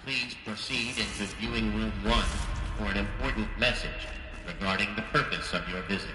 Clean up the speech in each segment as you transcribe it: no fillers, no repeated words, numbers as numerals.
Please proceed into viewing room 1 for an important message regarding the purpose of your visit.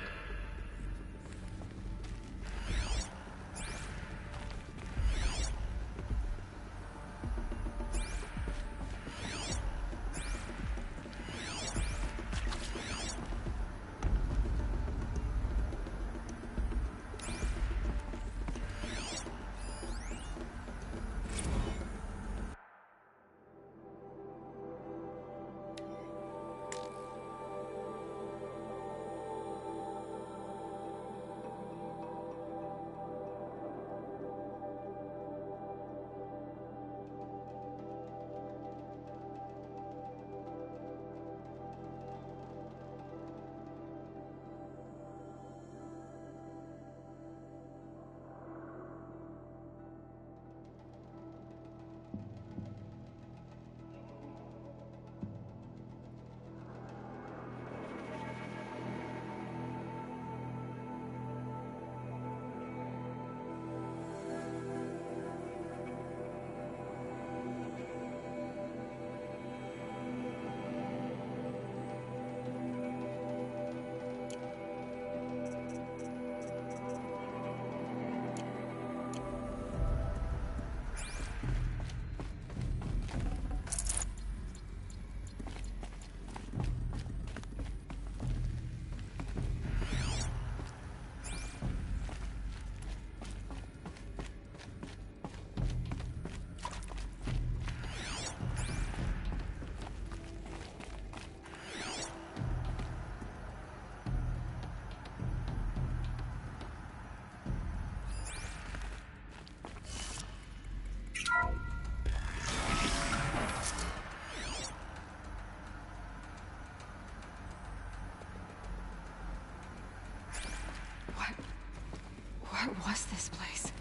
What was this place?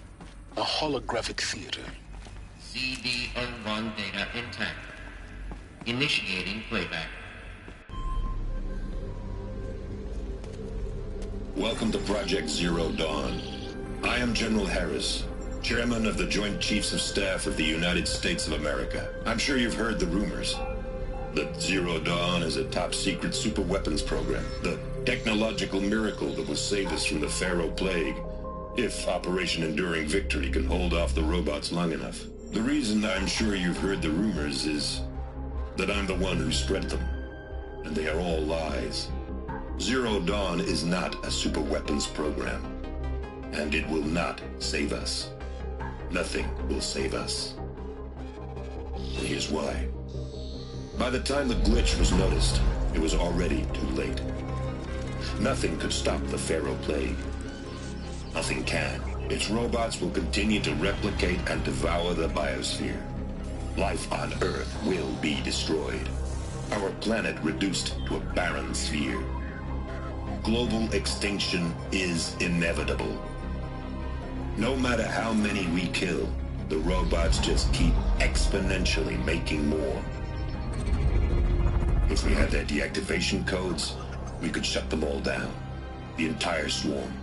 A holographic theater. CD01 data intact. Initiating playback. Welcome to Project Zero Dawn. I am General Harris, Chairman of the Joint Chiefs of Staff of the United States of America. I'm sure you've heard the rumors that Zero Dawn is a top-secret super-weapons program, the technological miracle that will save us from the Pharaoh Plague, if Operation Enduring Victory can hold off the robots long enough. The reason I'm sure you've heard the rumors is that I'm the one who spread them, and they are all lies. Zero Dawn is not a super-weapons program, and it will not save us. Nothing will save us. And here's why. By the time the glitch was noticed, it was already too late. Nothing could stop the Pharaoh Plague. Nothing can. Its robots will continue to replicate and devour the biosphere. Life on Earth will be destroyed. Our planet reduced to a barren sphere. Global extinction is inevitable. No matter how many we kill, the robots just keep exponentially making more. If we had their deactivation codes, we could shut them all down. The entire swarm.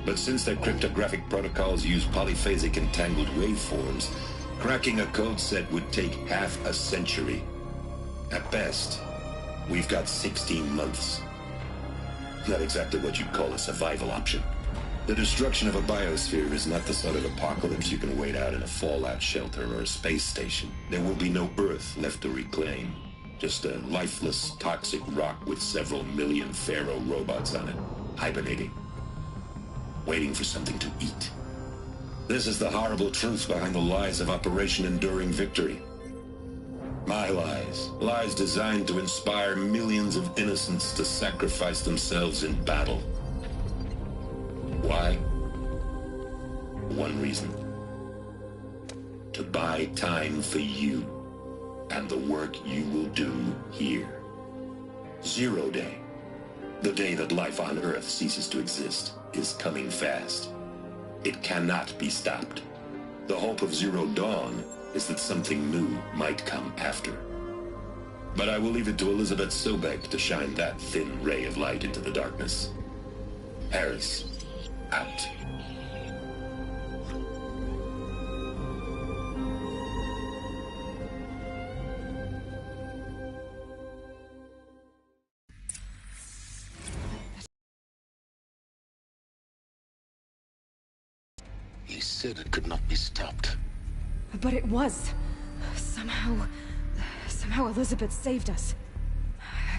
But since their cryptographic protocols use polyphasic entangled waveforms, cracking a code set would take half a century. At best, we've got 16 months. Not exactly what you'd call a survival option. The destruction of a biosphere is not the sort of apocalypse you can wait out in a fallout shelter or a space station. There will be no Earth left to reclaim. Just a lifeless, toxic rock with several million Pharaoh robots on it, hibernating. Waiting for something to eat. This is the horrible truth behind the lies of Operation Enduring Victory. My lies. Lies designed to inspire millions of innocents to sacrifice themselves in battle. Why? One reason. To buy time for you and the work you will do here. Zero Day. The day that life on Earth ceases to exist is coming fast. It cannot be stopped. The hope of Zero Dawn is that something new might come after. But I will leave it to Elizabeth Sobek to shine that thin ray of light into the darkness. Harris, out. said it could not be stopped. But it was. Somehow Elizabeth saved us.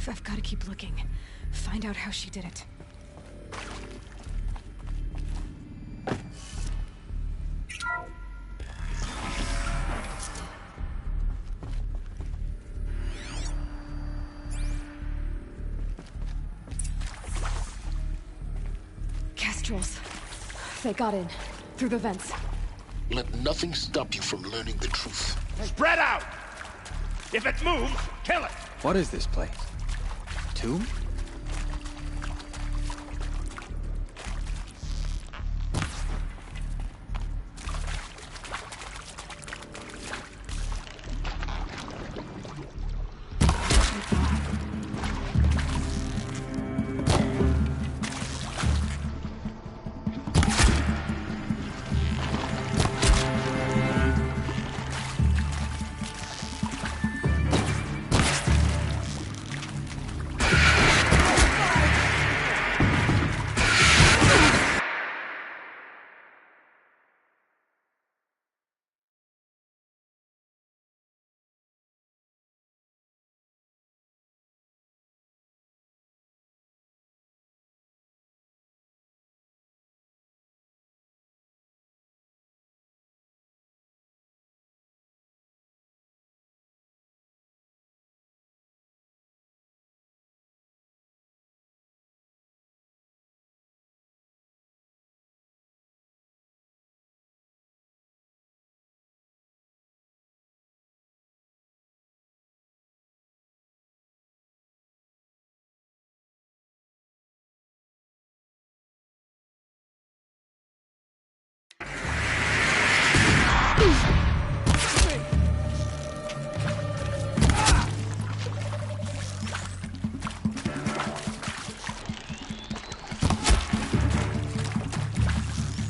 I've got to keep looking. Find out how she did it. Kestrels. They got in. Through the vents. Let nothing stop you from learning the truth. Spread out! If it moves, kill it! What is this place? Tomb?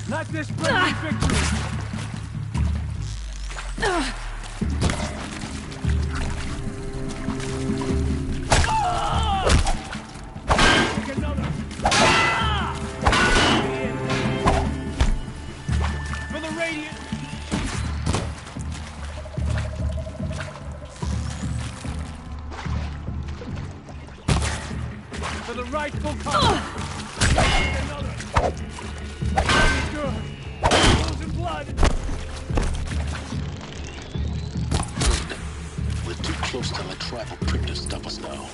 Let this bring me victory! Take another! For the Radiant! For the rightful cause! Take another! Good. Losing blood. Good. We're too close to the tribal crypt to stop us now.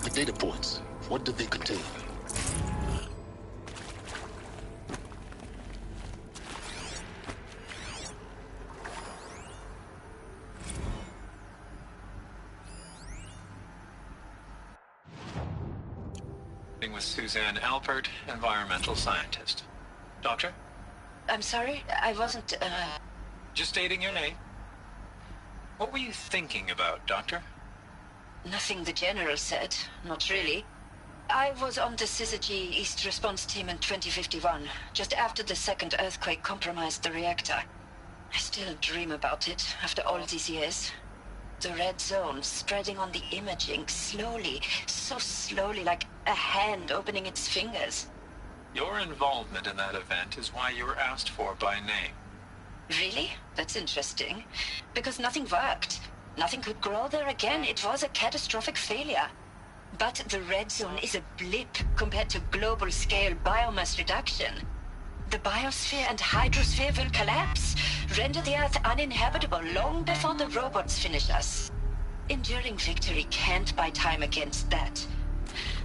The data points, what did they contain? With Suzanne Alpert, environmental scientist. Doctor? I'm sorry, I wasn't, Just stating your name. What were you thinking about, Doctor? Nothing the General said, not really. I was on the Syzygy East Response Team in 2051, just after the second earthquake compromised the reactor. I still dream about it, after all these years. The red zone spreading on the imaging, slowly, so slowly, like a hand opening its fingers. Your involvement in that event is why you were asked for by name. Really? That's interesting. Because nothing worked. Nothing could grow there again. It was a catastrophic failure. But the red zone is a blip compared to global-scale biomass reduction. The biosphere and hydrosphere will collapse, render the Earth uninhabitable long before the robots finish us. Enduring victory can't buy time against that.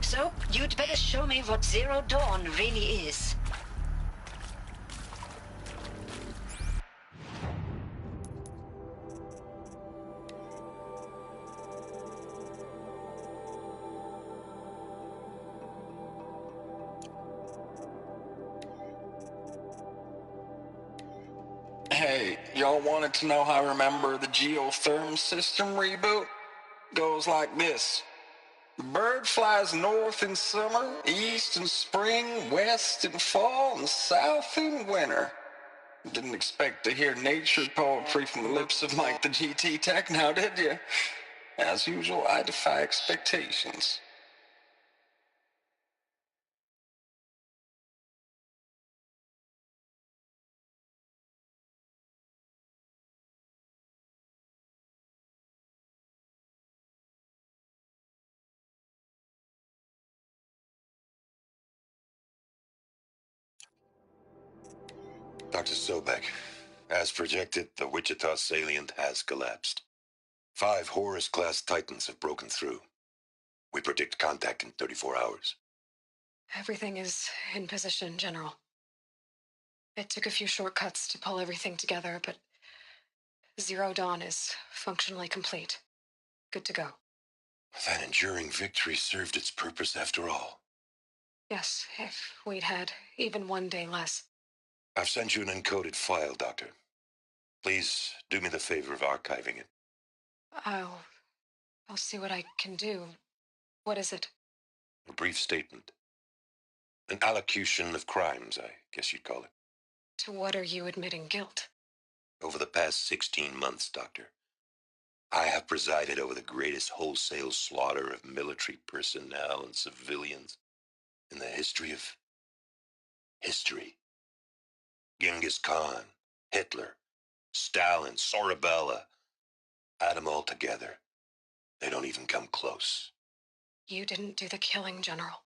So, you'd better show me what Zero Dawn really is. Hey, y'all wanted to know how I remember the geotherm system reboot? Goes like this. The bird flies north in summer, east in spring, west in fall, and south in winter. Didn't expect to hear nature poetry from the lips of Mike the GT Tech now, did you? As usual, I defy expectations. Dr. Sobek, as projected, the Wichita salient has collapsed. 5 Horus-class Titans have broken through. We predict contact in 34 hours. Everything is in position, General. It took a few shortcuts to pull everything together, but Zero Dawn is functionally complete. Good to go. That enduring victory served its purpose after all. Yes, if we'd had even one day less. I've sent you an encoded file, Doctor. Please do me the favor of archiving it. I'll see what I can do. What is it? A brief statement. An allocution of crimes, I guess you'd call it. To what are you admitting guilt? Over the past 16 months, Doctor, I have presided over the greatest wholesale slaughter of military personnel and civilians in the history of history. Genghis Khan, Hitler, Stalin, Sorabella, add them all together. They don't even come close. You didn't do the killing, General.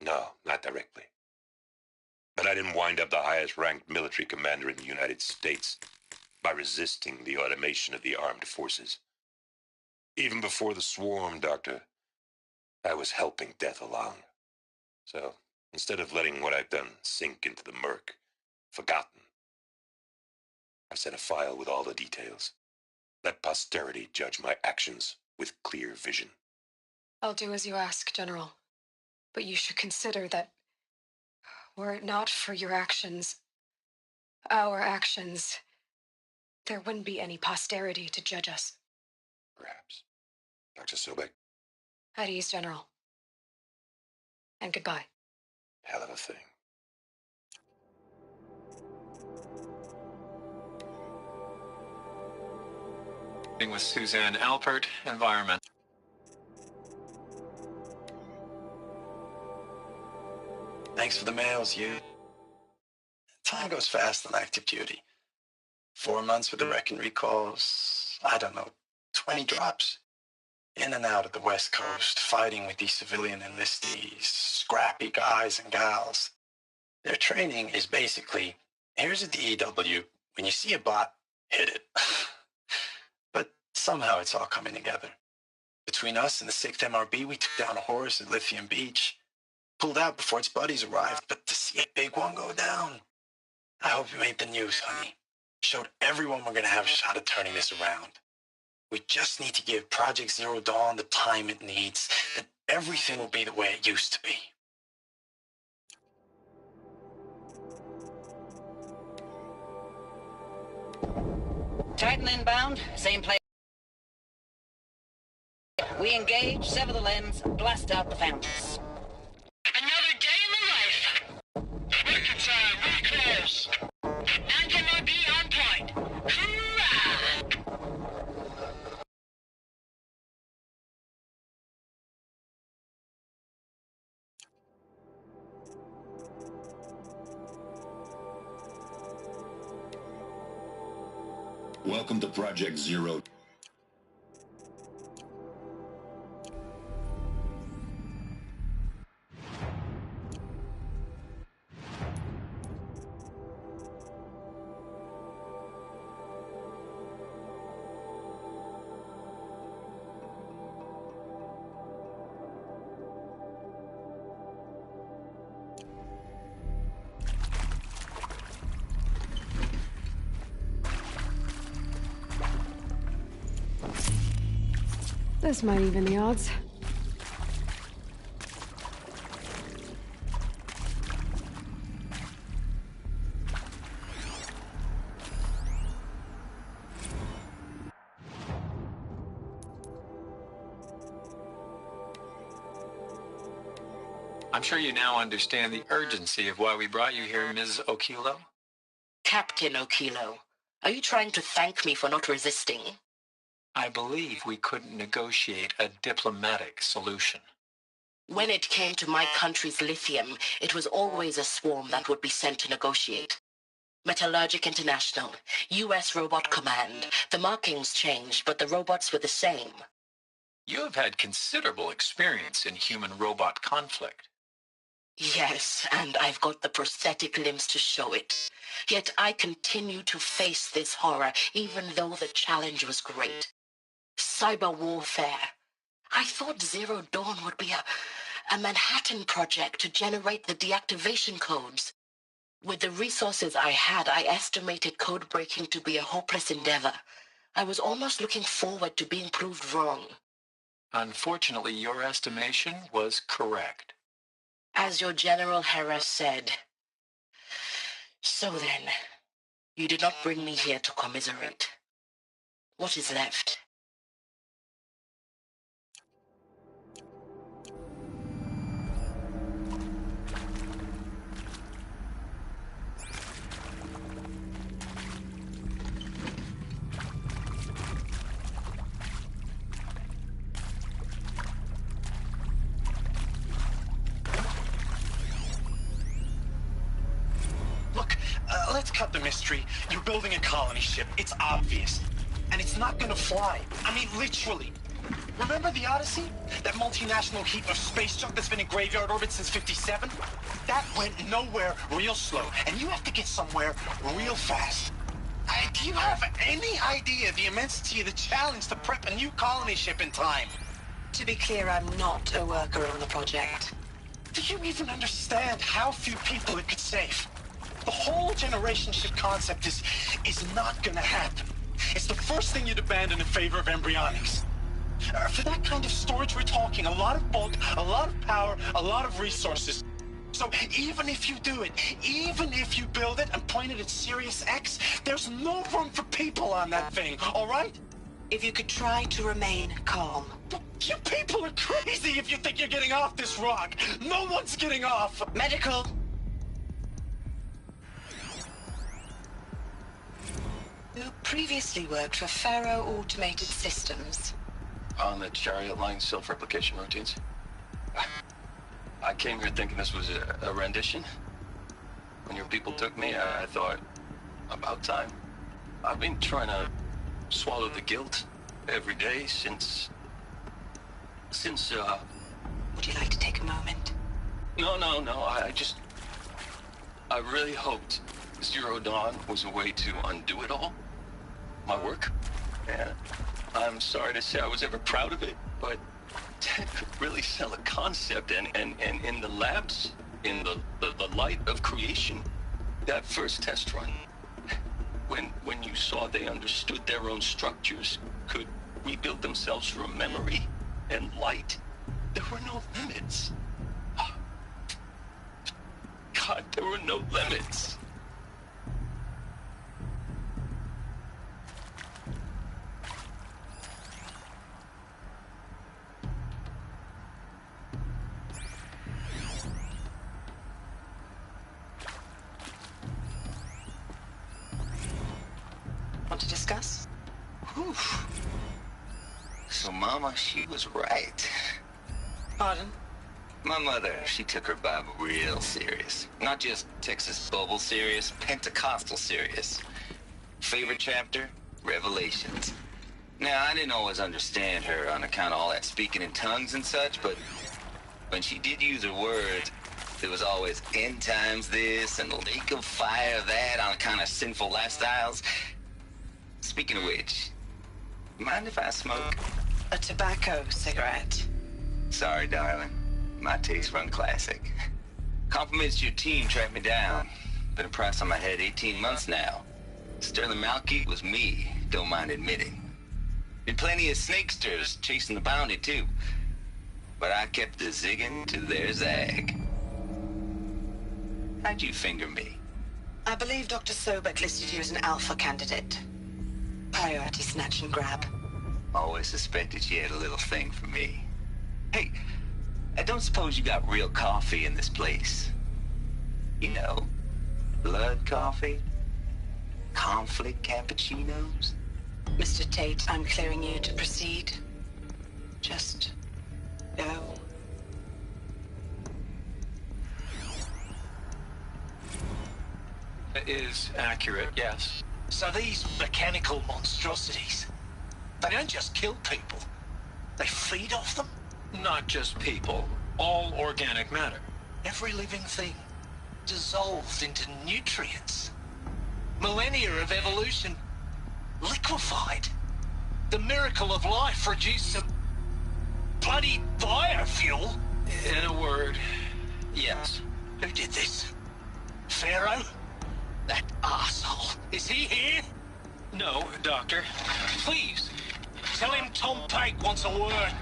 No, not directly. But I didn't wind up the highest-ranked military commander in the United States by resisting the automation of the armed forces. Even before the swarm, Doctor, I was helping death along. So, instead of letting what I've done sink into the murk, forgotten, I've sent a file with all the details. Let posterity judge my actions with clear vision. I'll do as you ask, General. But you should consider that were it not for your actions, our actions, there wouldn't be any posterity to judge us. Perhaps. Dr. Sobek? At ease, General. And goodbye. Hell of a thing. With Suzanne Alpert, Environment. Thanks for the mails, you. Time goes fast on active duty. 4 months with the wreck and recalls, I don't know, 20 drops. In and out of the West Coast, fighting with these civilian enlistees, scrappy guys and gals. Their training is basically, here's a DEW, when you see a bot, hit it. But somehow it's all coming together. Between us and the 6th MRB, we took down a Horus at Lithium Beach. Pulled out before its buddies arrived, but to see a big one go down. I hope you made the news, honey. Showed everyone we're gonna have a shot at turning this around. We just need to give Project Zero Dawn the time it needs, and everything will be the way it used to be. Titan inbound, same place. We engage, sever the lens, blast out the fountains. Another day in the life. Working time, recalls. NMRB on point. Hoorah! Welcome to Project Zero. This might even the odds. I'm sure you now understand the urgency of why we brought you here, Ms. Okilo. Captain Okilo, are you trying to thank me for not resisting? I believe we couldn't negotiate a diplomatic solution. When it came to my country's lithium, it was always a swarm that would be sent to negotiate. Metallurgic International, U.S. Robot Command. The markings changed, but the robots were the same. You have had considerable experience in human-robot conflict. Yes, and I've got the prosthetic limbs to show it. Yet I continue to face this horror, even though the challenge was great. Cyber warfare. I thought Zero Dawn would be a Manhattan project to generate the deactivation codes. With the resources I had, I estimated code breaking to be a hopeless endeavor. I was almost looking forward to being proved wrong. Unfortunately, your estimation was correct. As your General Harris said. So then, you did not bring me here to commiserate. What is left? Let's cut the mystery. You're building a colony ship. It's obvious. And it's not gonna fly. I mean, literally. Remember the Odyssey? That multinational heap of space junk that's been in graveyard orbit since '57? That went nowhere real slow. And you have to get somewhere real fast. Do you have any idea the immensity of the challenge to prep a new colony ship in time? To be clear, I'm not a worker on the project. Do you even understand how few people it could save? The whole generation ship concept is not gonna happen. It's the first thing you'd abandon in favor of embryonics. For that kind of storage, we're talking a lot of bulk, a lot of power, a lot of resources. So even if you do it, even if you build it and point it at Sirius X, there's no room for people on that thing, all right? If you could try to remain calm. You people are crazy if you think you're getting off this rock. No one's getting off. Medical. You previously worked for Faro Automated Systems. On the Chariot Line self-replication routines? I came here thinking this was a rendition. When your people took me, I thought, about time. I've been trying to swallow the guilt every day since... Would you like to take a moment? No, I really hoped Zero Dawn was a way to undo it all. My work. And I'm sorry to say I was ever proud of it, but Ted could really sell a concept, and in the labs, in the light of creation, that first test run, when you saw they understood their own structures, could rebuild themselves from memory and light, there were no limits. God, there were no limits. Want to discuss? Whew. So Mama, she was right. Pardon? My mother, she took her Bible real serious. Not just Texas Bubble serious, Pentecostal serious. Favorite chapter? Revelations. Now, I didn't always understand her on account of all that speaking in tongues and such, but when she did use her words, there was always end times this and lake of fire that on account of sinful lifestyles. Speaking of which, mind if I smoke? A tobacco cigarette. Sorry, darling. My taste run classic. Compliments to your team tracked me down. Been a price on my head 18 months now. Sterling Malky was me, don't mind admitting. Been plenty of snakesters chasing the bounty, too. But I kept the zigging to their zag. How'd you finger me? I believe Dr. Sobek listed you as an alpha candidate. Priority snatch and grab. Always suspected she had a little thing for me. Hey, I don't suppose you got real coffee in this place. You know, blood coffee? Conflict cappuccinos? Mr. Tate, I'm clearing you to proceed. Just go. It is accurate, yes. So these mechanical monstrosities, they don't just kill people. They feed off them? Not just people. All organic matter. Every living thing dissolved into nutrients. Millennia of evolution liquefied. The miracle of life reduced to bloody biofuel. In a word, yes. Who did this? Pharaoh? That arsehole. Is he here? No, Doctor. Please, tell him Tom Pike wants a word.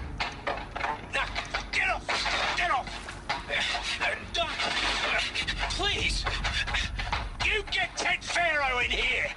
Now, get off! Get off! Doc, please! You get Ted Pharaoh in here!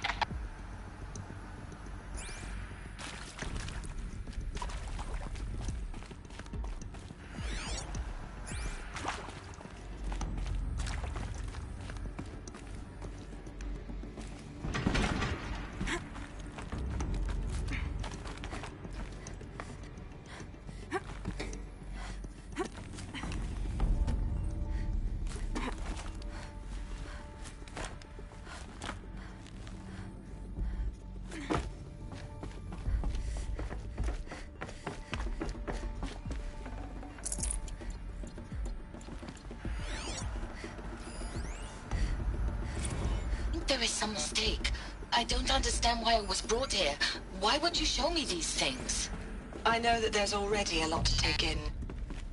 There is some mistake. I don't understand why I was brought here. Why would you show me these things? I know that there's already a lot to take in.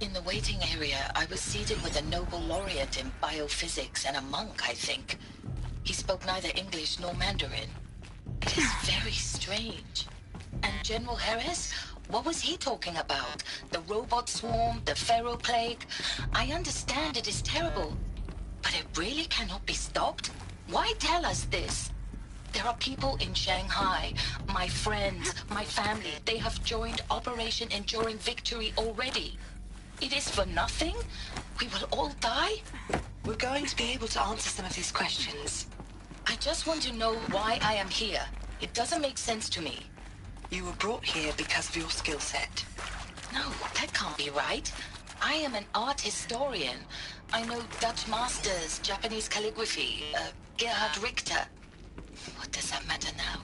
In the waiting area, I was seated with a Nobel laureate in biophysics and a monk, I think. He spoke neither English nor Mandarin. It is very strange. And General Harris? What was he talking about? The robot swarm, the Pharaoh plague? I understand it is terrible, but it really cannot be stopped? Why tell us this? There are people in Shanghai, my friends, my family. They have joined Operation Enduring Victory already. It is for nothing? We will all die? We're going to be able to answer some of these questions. I just want to know why I am here. It doesn't make sense to me. You were brought here because of your skill set. No, that can't be right. I am an art historian. I know Dutch masters, Japanese calligraphy, Gerhard Richter. What does that matter now?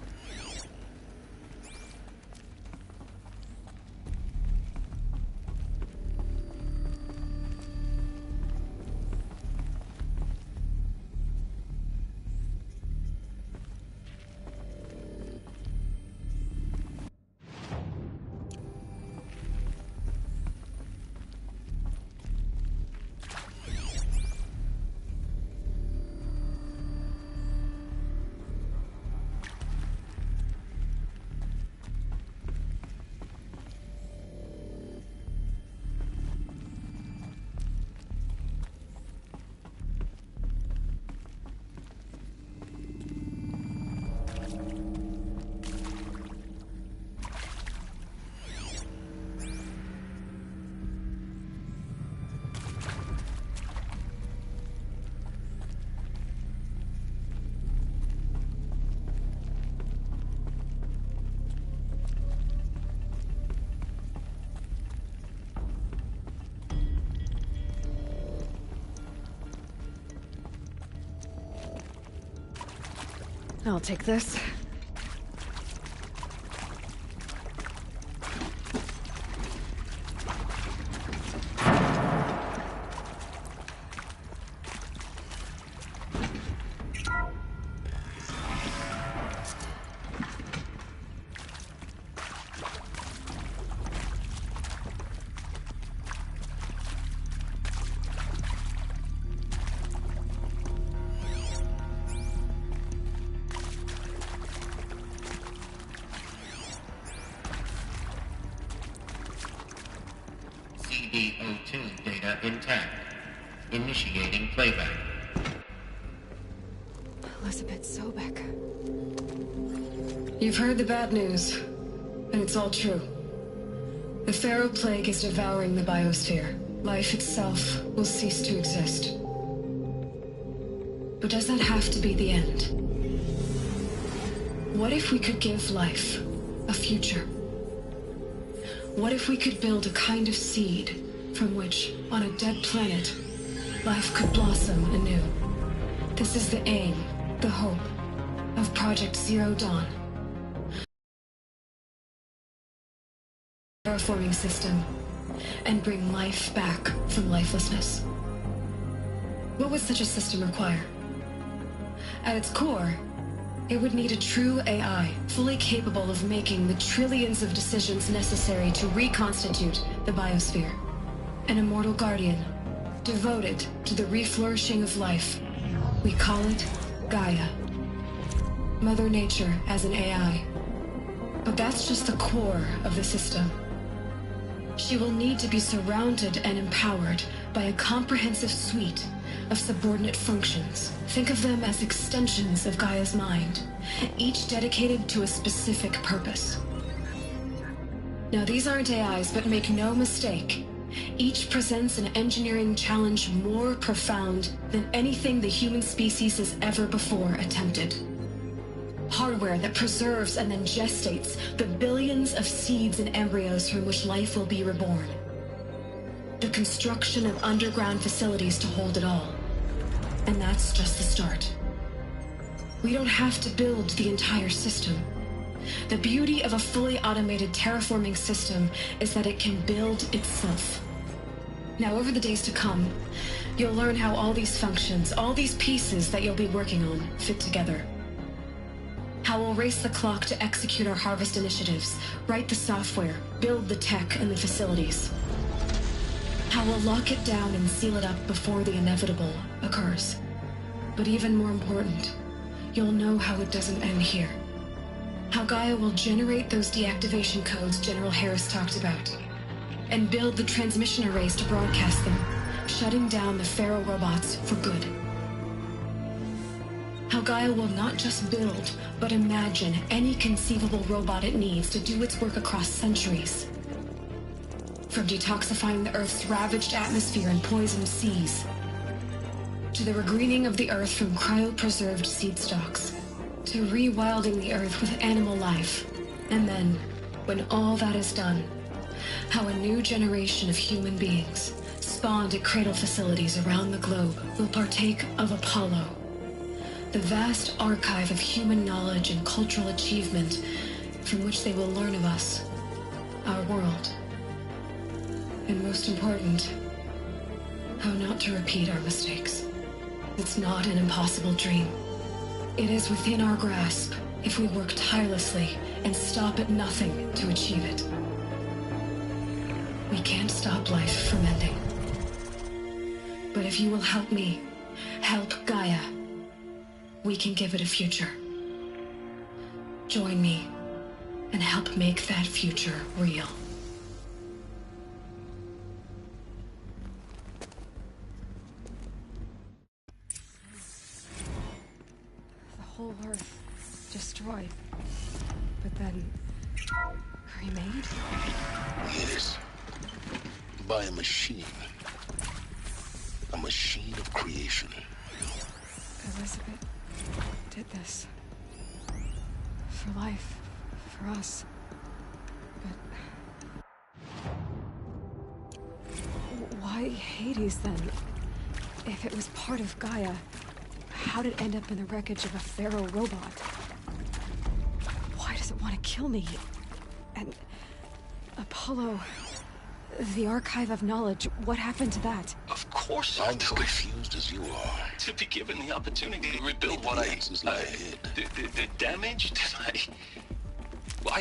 I'll take this. CD02 data intact. Initiating playback. Elizabeth Sobek. You've heard the bad news, and it's all true. The Pharaoh plague is devouring the biosphere. Life itself will cease to exist. But does that have to be the end? What if we could give life a future? What if we could build a kind of seed from which, on a dead planet, life could blossom anew? This is the aim, the hope, of Project Zero Dawn. Terraforming system, and bring life back from lifelessness. What would such a system require? At its core, it would need a true AI, fully capable of making the trillions of decisions necessary to reconstitute the biosphere. An immortal guardian, devoted to the reflourishing of life. We call it Gaia. Mother Nature as an AI. But that's just the core of the system. She will need to be surrounded and empowered by a comprehensive suite of subordinate functions. Think of them as extensions of Gaia's mind, each dedicated to a specific purpose. Now, these aren't AIs, but make no mistake, each presents an engineering challenge more profound than anything the human species has ever before attempted. Hardware that preserves and then gestates the billions of seeds and embryos from which life will be reborn. The construction of underground facilities to hold it all. And that's just the start. We don't have to build the entire system. The beauty of a fully automated terraforming system is that it can build itself. Now, over the days to come, you'll learn how all these functions, all these pieces that you'll be working on, fit together. How we'll race the clock to execute our harvest initiatives, write the software, build the tech and the facilities. How we'll lock it down and seal it up before the inevitable occurs. But even more important, you'll know how it doesn't end here. How Gaia will generate those deactivation codes General Harris talked about, and build the transmission arrays to broadcast them, shutting down the Pharaoh robots for good. How Gaia will not just build, but imagine any conceivable robot it needs to do its work across centuries. From detoxifying the Earth's ravaged atmosphere and poisoned seas, to the regreening of the Earth from cryopreserved seed stalks, to rewilding the Earth with animal life. And then, when all that is done, how a new generation of human beings, spawned at cradle facilities around the globe, will partake of Apollo, the vast archive of human knowledge and cultural achievement from which they will learn of us, our world. And most important, how not to repeat our mistakes. It's not an impossible dream. It is within our grasp if we work tirelessly and stop at nothing to achieve it. We can't stop life from ending. But if you will help me, help Gaia, we can give it a future. Join me and help make that future real. The whole Earth destroyed, but then remade? Yes. By a machine. A machine of creation. Elizabeth did this. For life. For us. But why Hades then? If it was part of Gaia, how did it end up in the wreckage of a Pharaoh robot? Why does it want to kill me? And Apollo, the archive of knowledge, what happened to that? Of course I'm as confused as you are. To be given the opportunity to rebuild what the damage that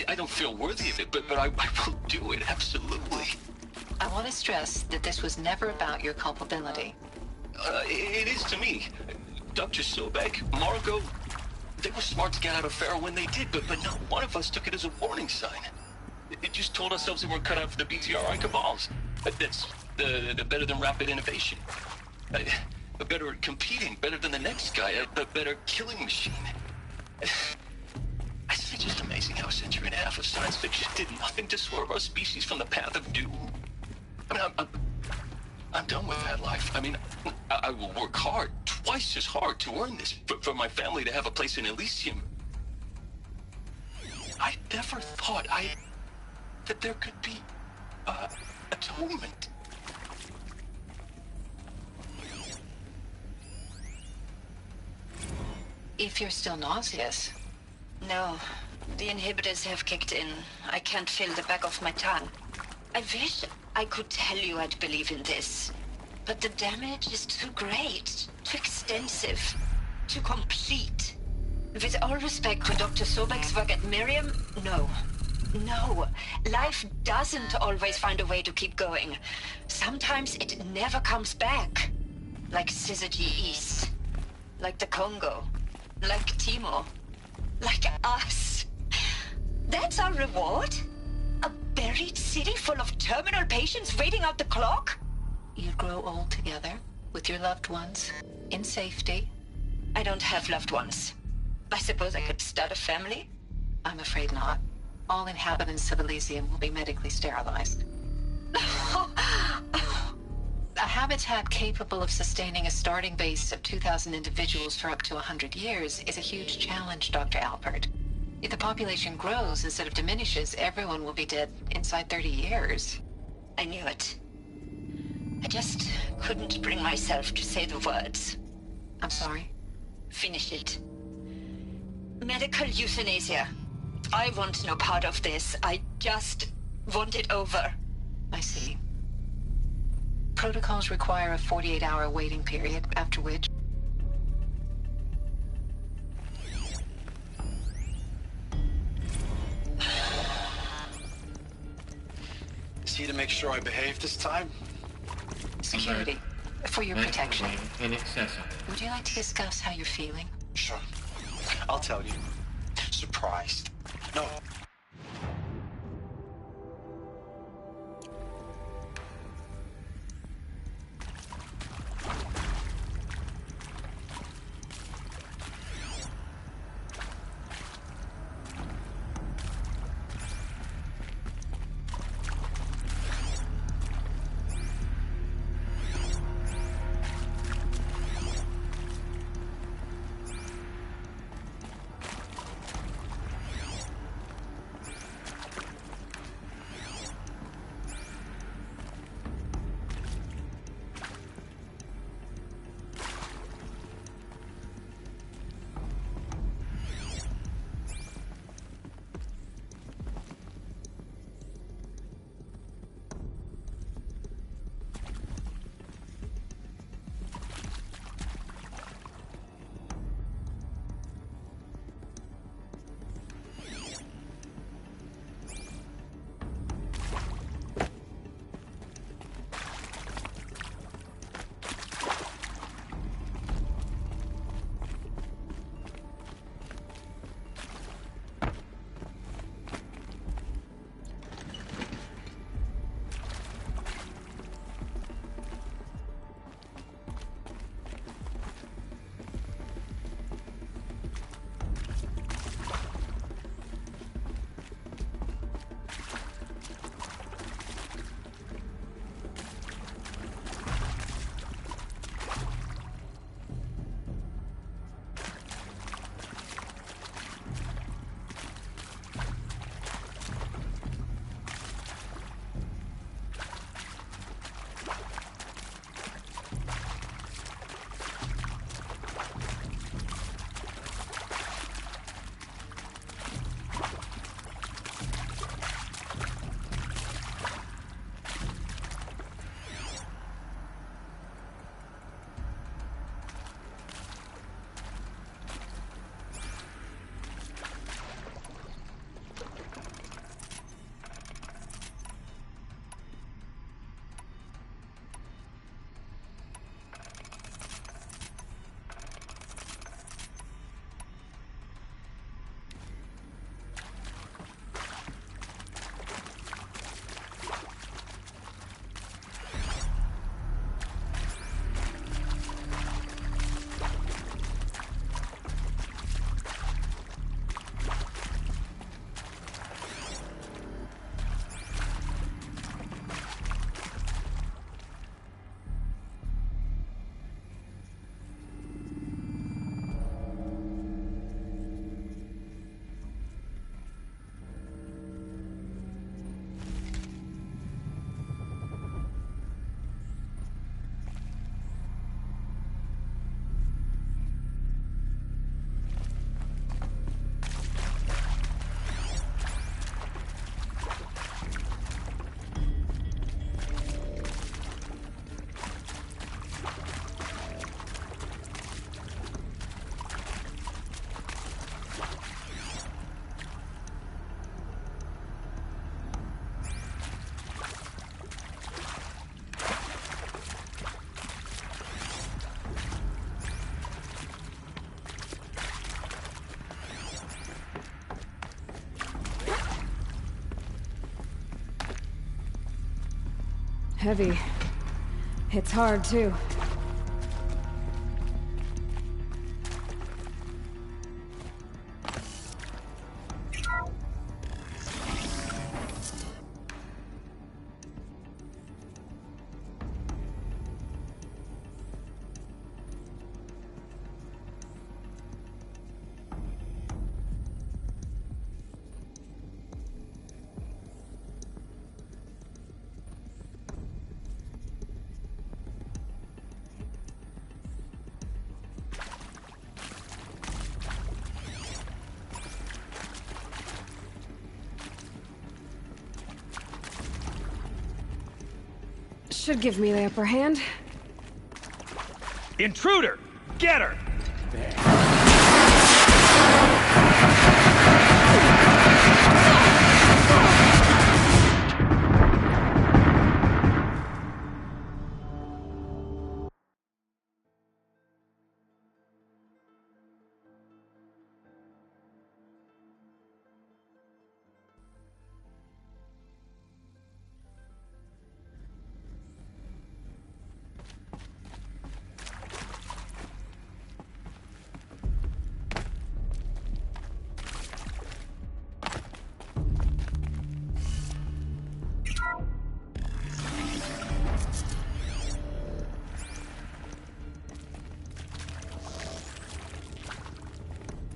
I don't feel worthy of it, but I will do it, absolutely. I want to stress that this was never about your culpability. It is to me. Dr. Sobek, Margot, they were smart to get out of Pharaoh when they did, but not one of us took it as a warning sign. It just told ourselves that we're cut out for the BTRI cabals. That's the better than rapid innovation. Better at competing, better than the next guy, a better killing machine. It's just amazing how a century and a half of science fiction did nothing to swerve our species from the path of doom. I mean, I'm done with that life. I mean, I will work hard, twice as hard to earn this, for my family to have a place in Elysium. I never thought that there could be atonement. If you're still nauseous. No, the inhibitors have kicked in. I can't feel the back of my tongue. I wish I could tell you I'd believe in this. But the damage is too great, too extensive, too complete. With all respect to Dr. Sobek's work at Miriam, no. No. Life doesn't always find a way to keep going. Sometimes it never comes back. Like Syzygy East. Like the Congo. Like Timo. Like us. That's our reward? A buried city full of terminal patients waiting out the clock? You'd grow old together, with your loved ones, in safety. I don't have loved ones. I suppose I could start a family? I'm afraid not. All inhabitants of Elysium will be medically sterilized. A habitat capable of sustaining a starting base of 2,000 individuals for up to 100 years is a huge challenge, Dr. Alpert. If the population grows instead of diminishes, everyone will be dead inside 30 years. I knew it. I just couldn't bring myself to say the words. I'm sorry? Finish it. Medical euthanasia. I want no part of this. I just want it over. I see. Protocols require a 48-hour waiting period, after which... See to make sure I behave this time? Security. For your protection. Inaccessible. Would you like to discuss how you're feeling? Sure. I'll tell you. Surprised. No. Heavy. Hits hard, too. Should give me the upper hand. Intruder! Get her!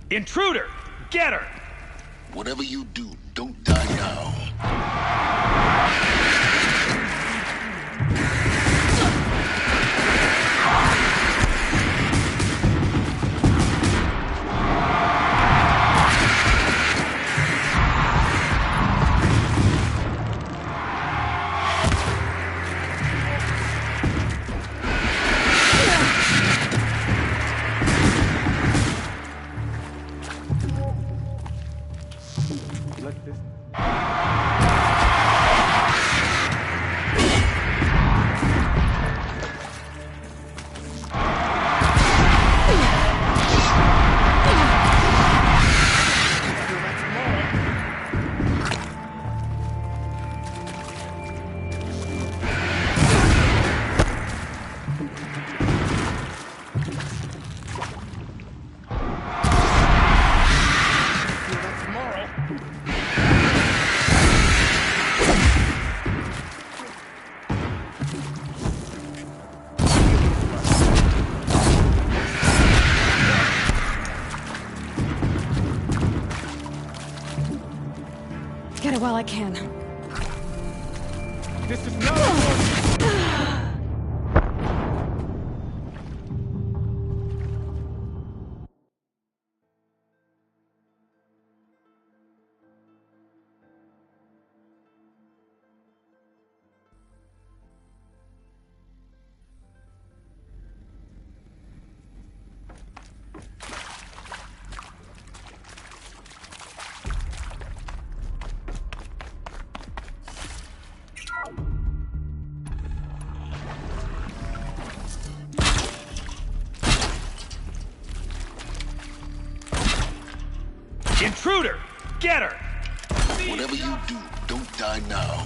Intruder! Get her! Whatever you do, don't die now. Get it while I can. This is not Intruder! Get her! Whatever you do, don't die now.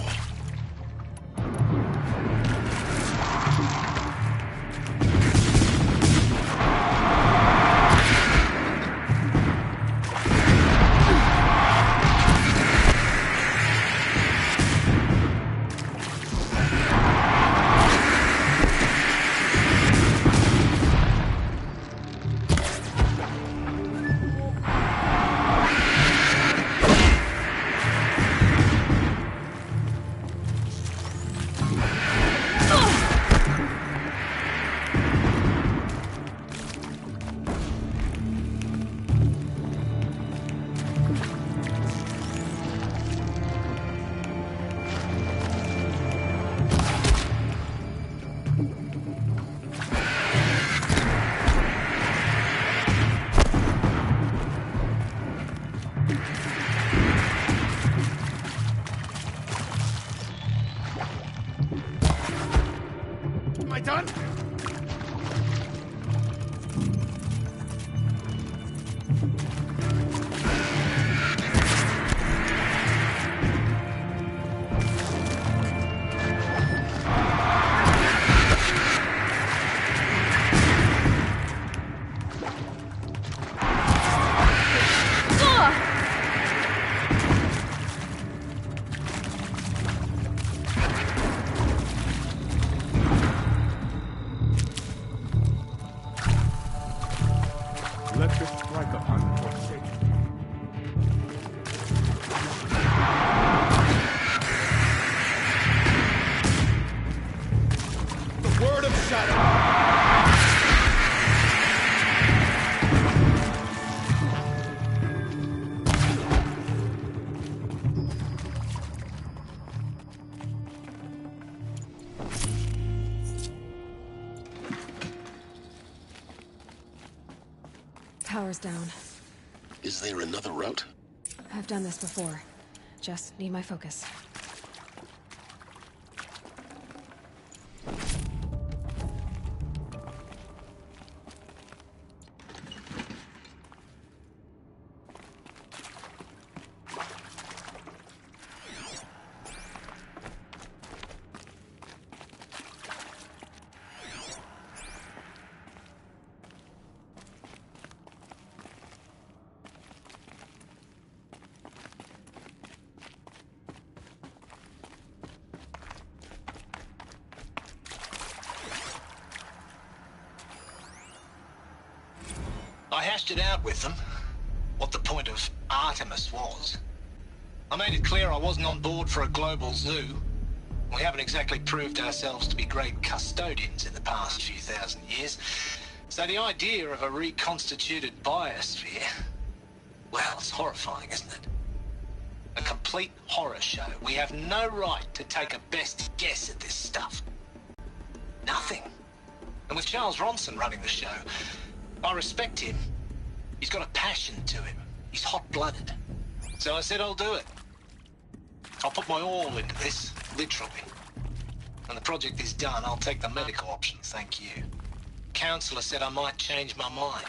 Am I done? Power's down. Is there another route? I've done this before. Just need my focus. I hashed it out with them, what the point of Artemis was. I made it clear I wasn't on board for a global zoo. We haven't exactly proved ourselves to be great custodians in the past few thousand years. So the idea of a reconstituted biosphere, well, it's horrifying, isn't it? A complete horror show. We have no right to take a best guess at this stuff. Nothing. And with Charles Ronson running the show, I respect him. He's got a passion to him. He's hot-blooded. So I said I'll do it. I'll put my all into this, literally. When the project is done, I'll take the medical option, thank you. Counselor said I might change my mind.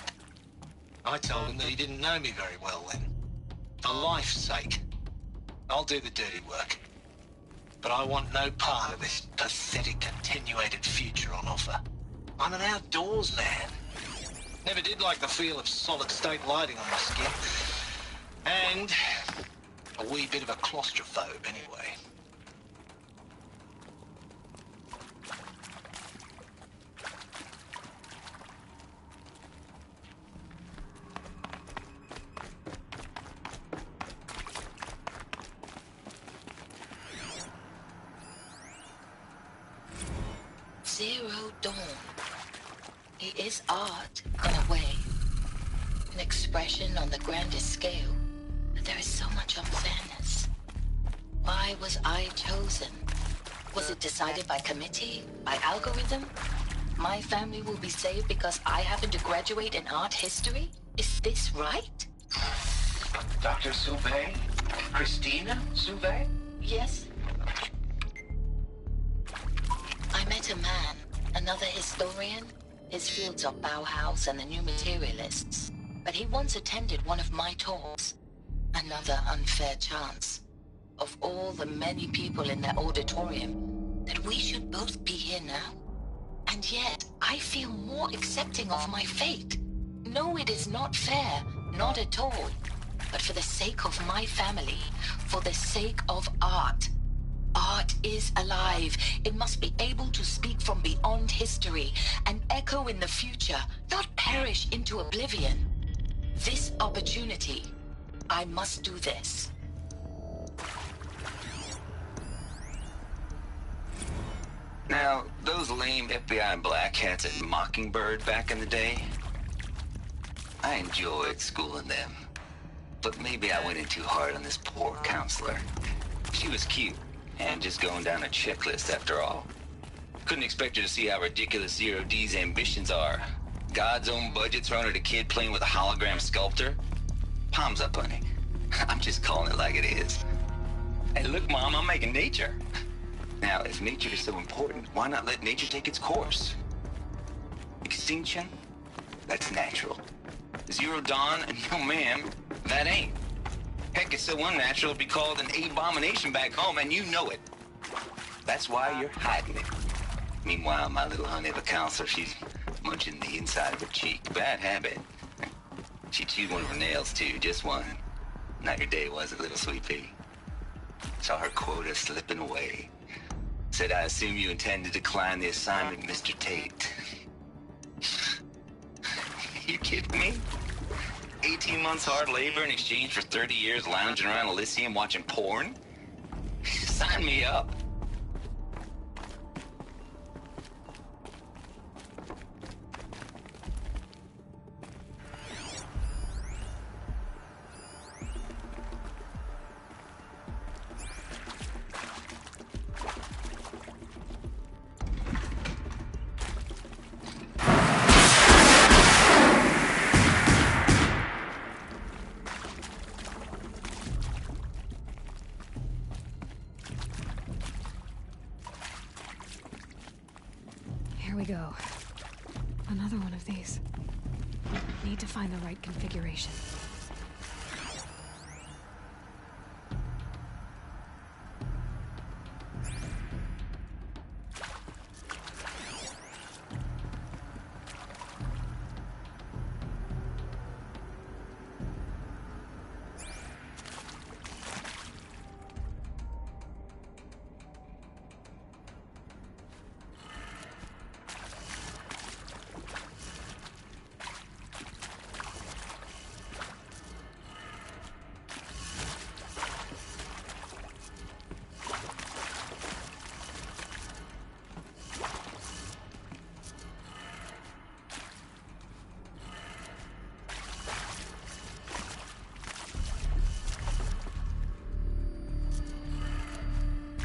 I told him that he didn't know me very well then. For life's sake, I'll do the dirty work. But I want no part of this pathetic attenuated future on offer. I'm an outdoors man. Never did like the feel of solid-state lighting on my skin. And a wee bit of a claustrophobe, anyway. Zero Dawn. It is art, in a way. An expression on the grandest scale. But there is so much unfairness. Why was I chosen? Was it decided by committee? By algorithm? My family will be saved because I happen to graduate in art history? Is this right? Dr. Sauvé? Christina Sauvé? Yes. I met a man, another historian. His fields are Bauhaus and the New Materialists. But he once attended one of my talks. Another unfair chance. Of all the many people in that auditorium, that we should both be here now. And yet, I feel more accepting of my fate. No, it is not fair. Not at all. But for the sake of my family, for the sake of art. Art is alive. It must be able to speak from beyond history and echo in the future, not perish into oblivion. This opportunity, I must do this. Now, those lame FBI black hats at Mockingbird back in the day, I enjoyed schooling them. But maybe I went in too hard on this poor counselor. She was cute. And just going down a checklist after all. Couldn't expect her to see how ridiculous Zero D's ambitions are. God's own budget thrown at a kid playing with a hologram sculptor. Palms up, honey. I'm just calling it like it is. Hey, look, Mom, I'm making nature. Now, if nature is so important, why not let nature take its course? Extinction? That's natural. Zero Dawn? No, ma'am, that ain't. Heck, it's so unnatural to be called an abomination back home, and you know it. That's why you're hiding it. Meanwhile, my little honey of a counselor, she's munching the inside of her cheek. Bad habit. She chewed one of her nails, too, just one. Not your day, was it, little sweet pea? Saw her quota slipping away. Said, I assume you intend to decline the assignment, Mr. Tate. You kidding me? 18 months hard labor in exchange for 30 years lounging around Elysium watching porn? Sign me up. Here we go. Another one of these. Need to find the right configuration.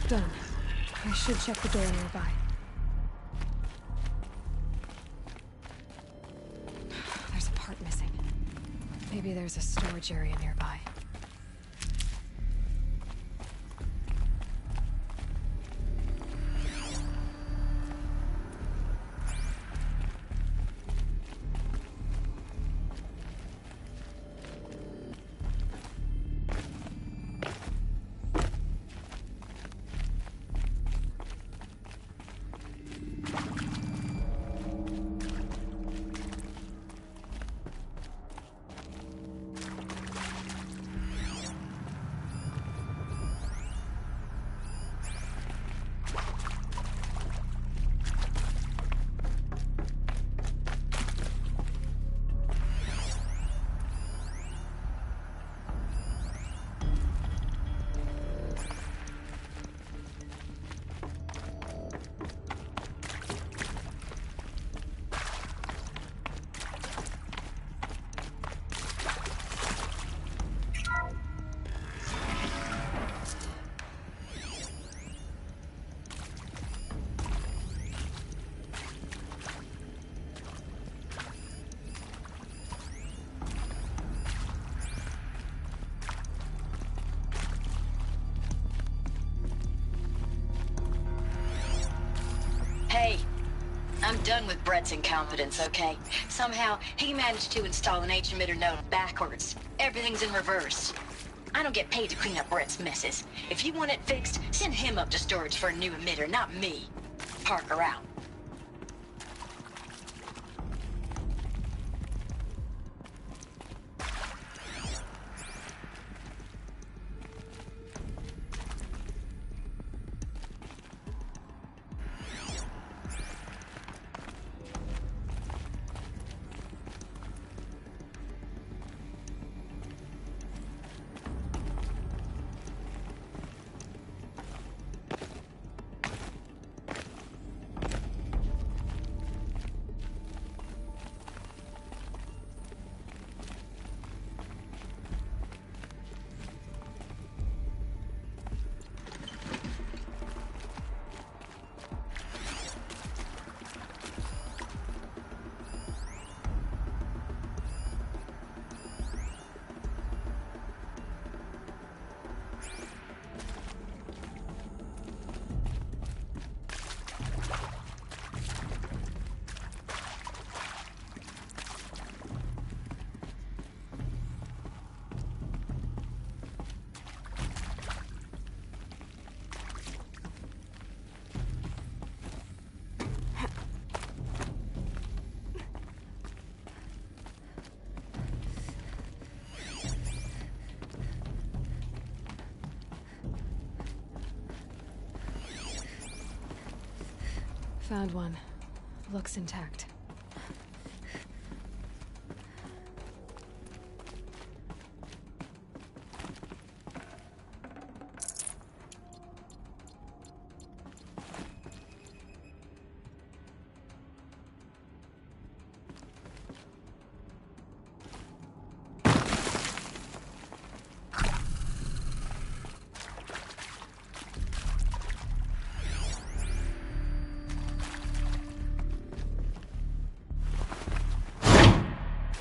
Done. I should check the door nearby. There's a part missing. Maybe there's a storage area nearby. Hey, I'm done with Brett's incompetence, okay? Somehow, he managed to install an H-emitter node backwards. Everything's in reverse. I don't get paid to clean up Brett's messes. If you want it fixed, send him up to storage for a new emitter, not me. Parker out. Found one. Looks intact.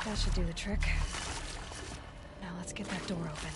That should do the trick. Now let's get that door open.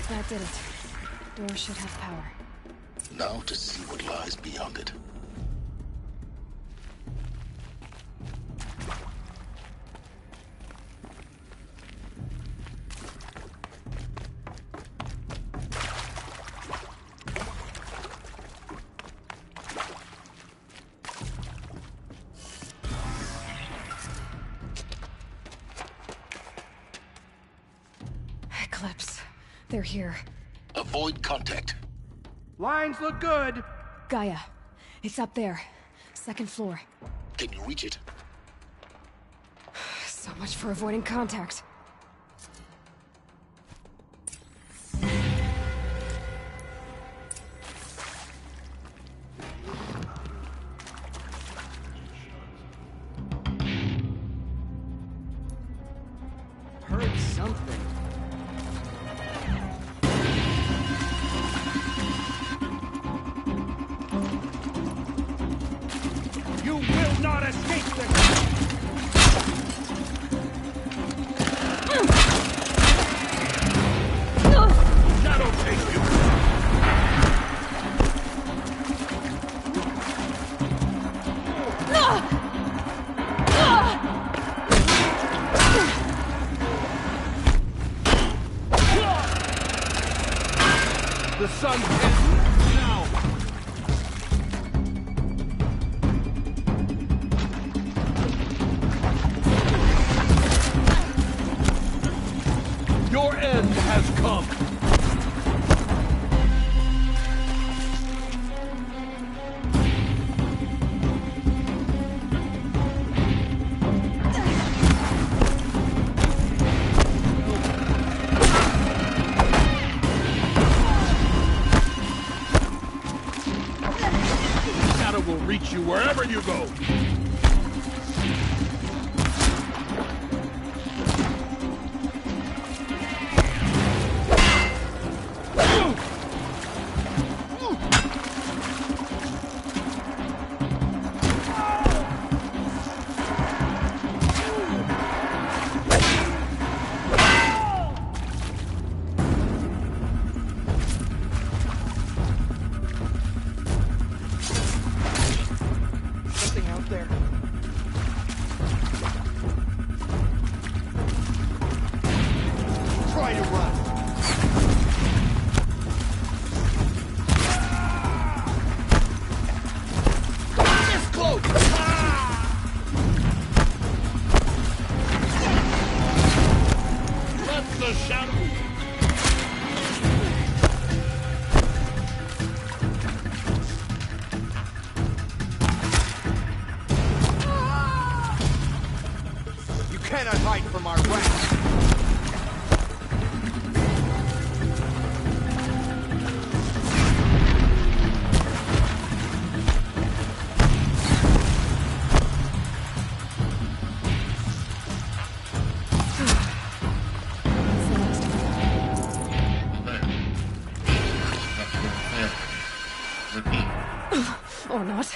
That did it. Door should have power. Now to see what lies beyond it. Eclipse. They're here. Avoid contact. Lines look good. Gaia. It's up there. Second floor. Can you reach it? So much for avoiding contact. Heard something. You will not escape this! Shadow chase you! The sun's end now! Your end has come! Shadow will reach you wherever you go! Something out there. Try to run. This close! Let the shadow... You cannot hide from our wrath. Or not.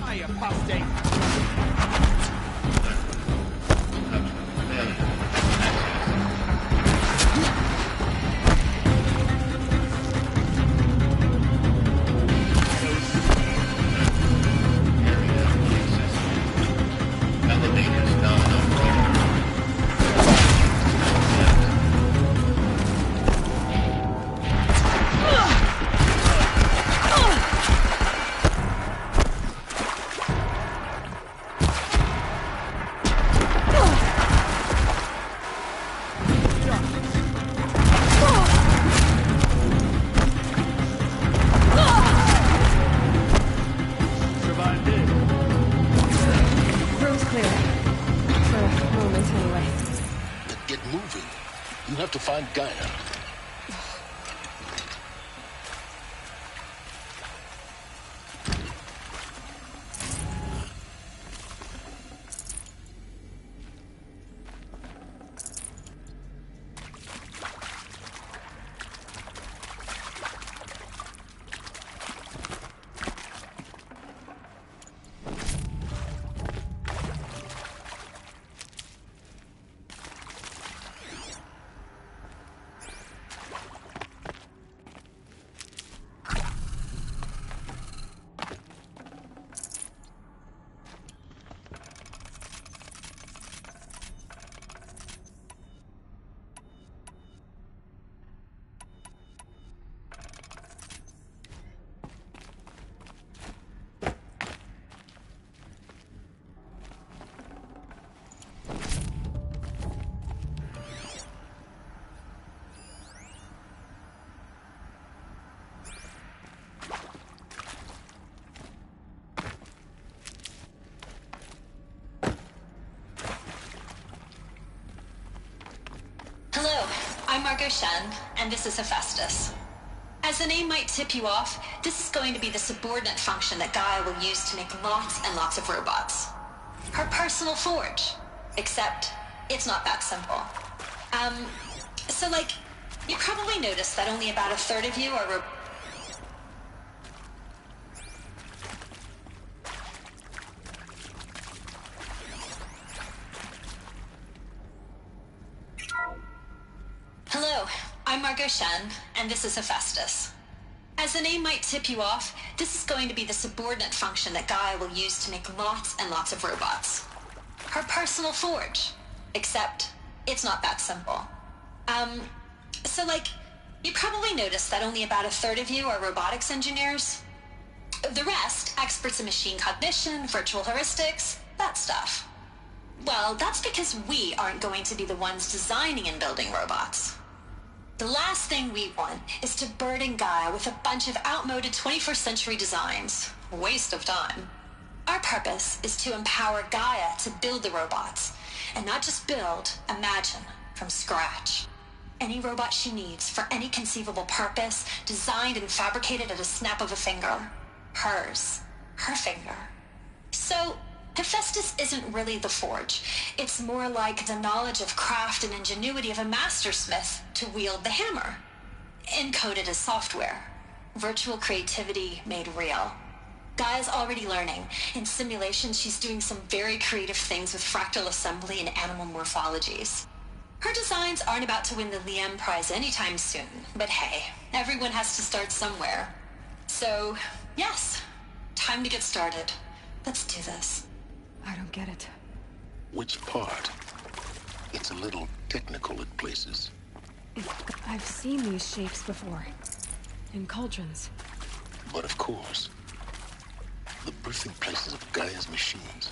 I apostate. Elevators non-operating. Survived it. Room's clear. For a moment, anyway. Then get moving. You have to find Gaia. I'm Margot Shen, and this is Hephaestus. As the name might tip you off, this is going to be the subordinate function that Gaia will use to make lots and lots of robots. Her personal forge. Except, it's not that simple. You probably noticed that only about a third of you are Hello, I'm Margot Shen, and this is Hephaestus. As the name might tip you off, this is going to be the subordinate function that Gaia will use to make lots and lots of robots. Her personal forge. Except, it's not that simple. You probably noticed that only about a third of you are robotics engineers. The rest, experts in machine cognition, virtual heuristics, that stuff. Well, that's because we aren't going to be the ones designing and building robots. The last thing we want is to burden Gaia with a bunch of outmoded 21st century designs. Waste of time. Our purpose is to empower Gaia to build the robots, and not just build, imagine, from scratch. Any robot she needs for any conceivable purpose, designed and fabricated at a snap of a finger. Hers. Her finger. So, Hephaestus isn't really the forge. It's more like the knowledge of craft and ingenuity of a mastersmith to wield the hammer. Encoded as software. Virtual creativity made real. Gaia's already learning. In simulation, she's doing some very creative things with fractal assembly and animal morphologies. Her designs aren't about to win the Liam Prize anytime soon, but hey, everyone has to start somewhere. So, yes, time to get started. Let's do this. I don't get it. Which part? It's a little technical at places. I've seen these shapes before. In cauldrons. But of course, the birthing places of Gaia's machines.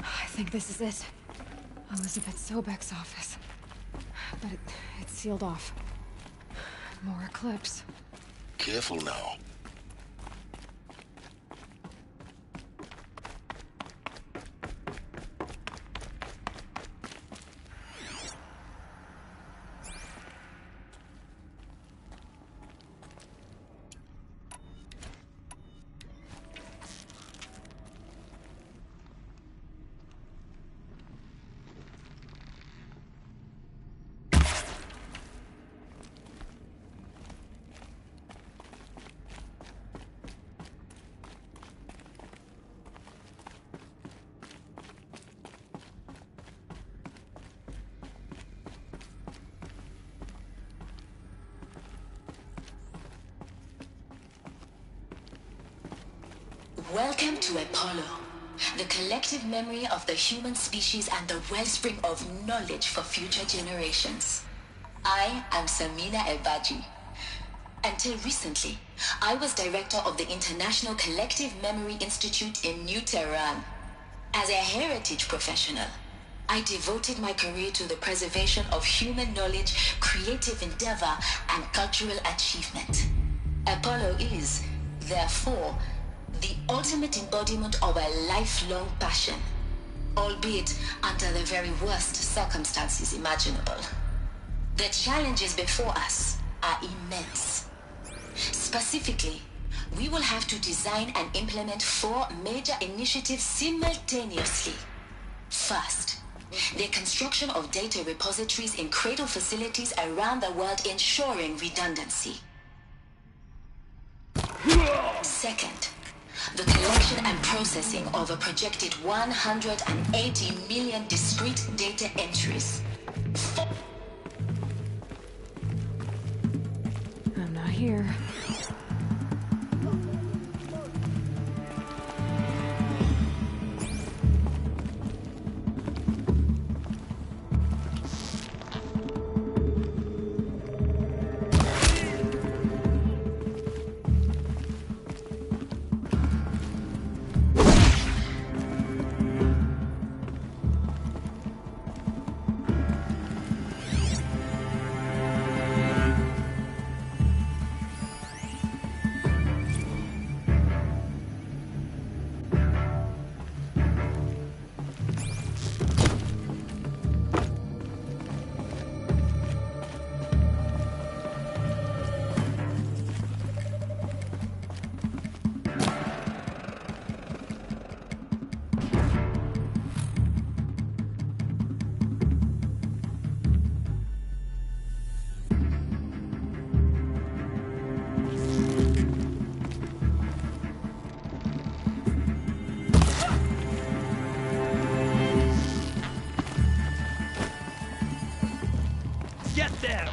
I think this is it. Elizabeth Sobek's office. But it's sealed off. More Eclipse. Careful now. Welcome to Apollo, the collective memory of the human species and the wellspring of knowledge for future generations. I am Samina Elbaji. Until recently, I was director of the International Collective Memory Institute in New Tehran. As a heritage professional, I devoted my career to the preservation of human knowledge, creative endeavor, and cultural achievement. Apollo is, therefore, the ultimate embodiment of a lifelong passion, albeit under the very worst circumstances imaginable. The challenges before us are immense. Specifically, we will have to design and implement 4 major initiatives simultaneously. First, the construction of data repositories in cradle facilities around the world, ensuring redundancy. Second, the collection and processing of a projected 180 million discrete data entries. I'm not here. Get them!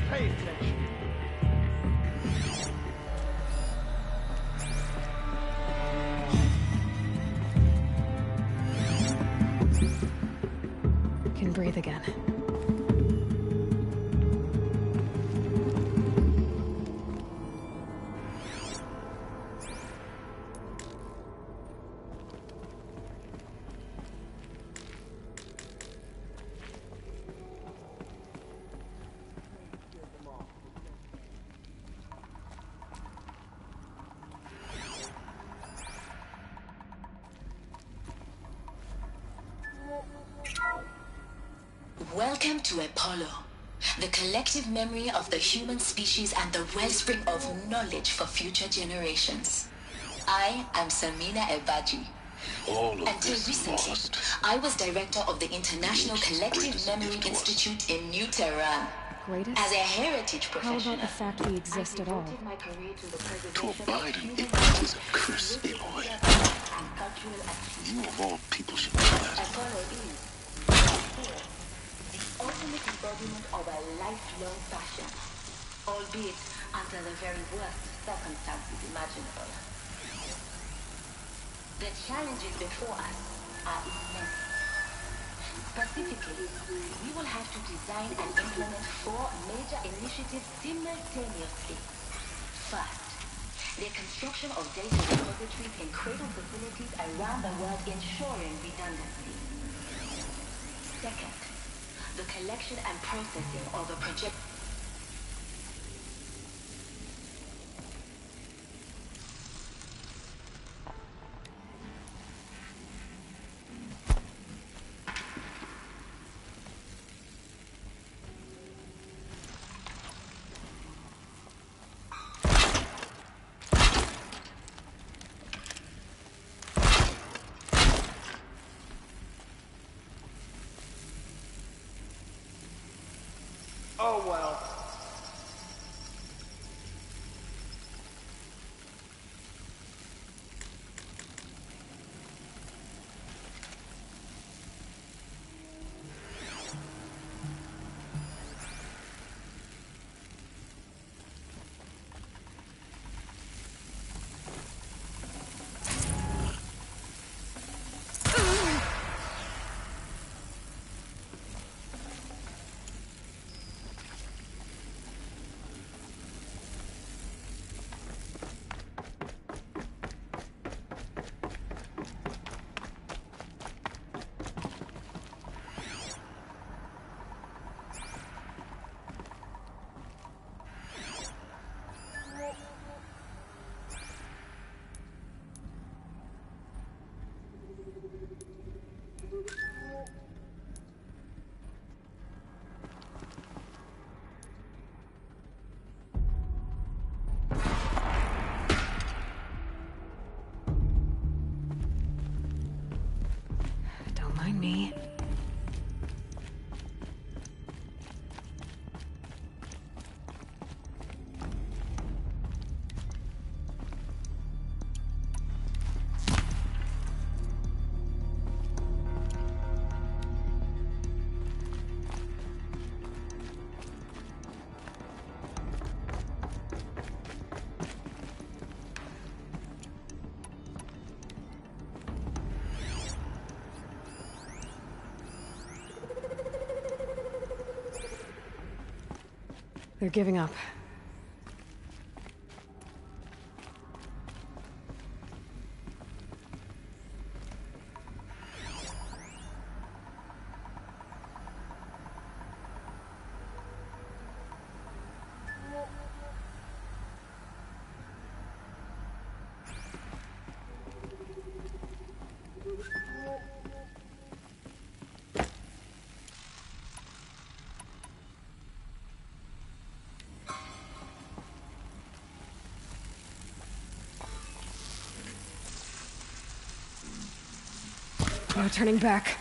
Pay attention. Can breathe again. Welcome to Apollo, the collective memory of the human species and the wellspring of knowledge for future generations. I am Samina Elbaji. Until recently, I was director of the International Collective Memory Institute in New Tehran. Greatest? As a heritage professional, How about the fact we exist at all? Joe Biden, ignorance is a curse, Aloy. You of all people should know that. Apollo is the ultimate embodiment of a lifelong passion, albeit under the very worst circumstances imaginable. The challenges before us are immense. Specifically, we will have to design and implement 4 major initiatives simultaneously. First, the construction of data repositories in cradle facilities around the world, ensuring redundancy. Second, the collection and processing of a project. Oh well. They're giving up. No turning back.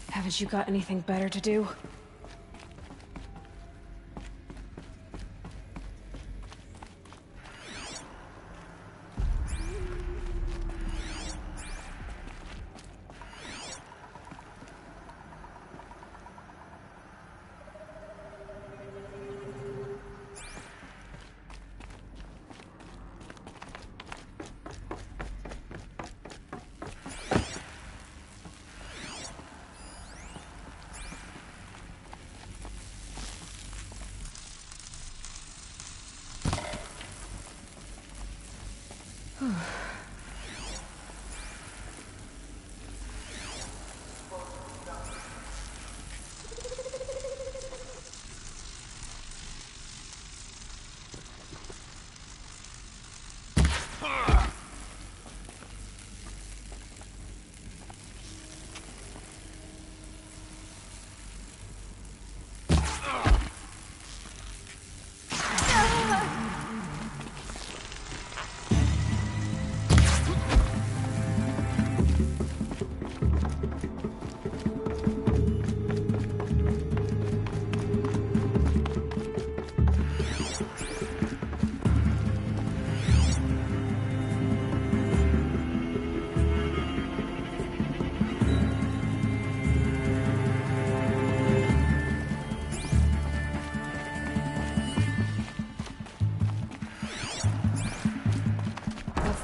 Haven't you got anything better to do?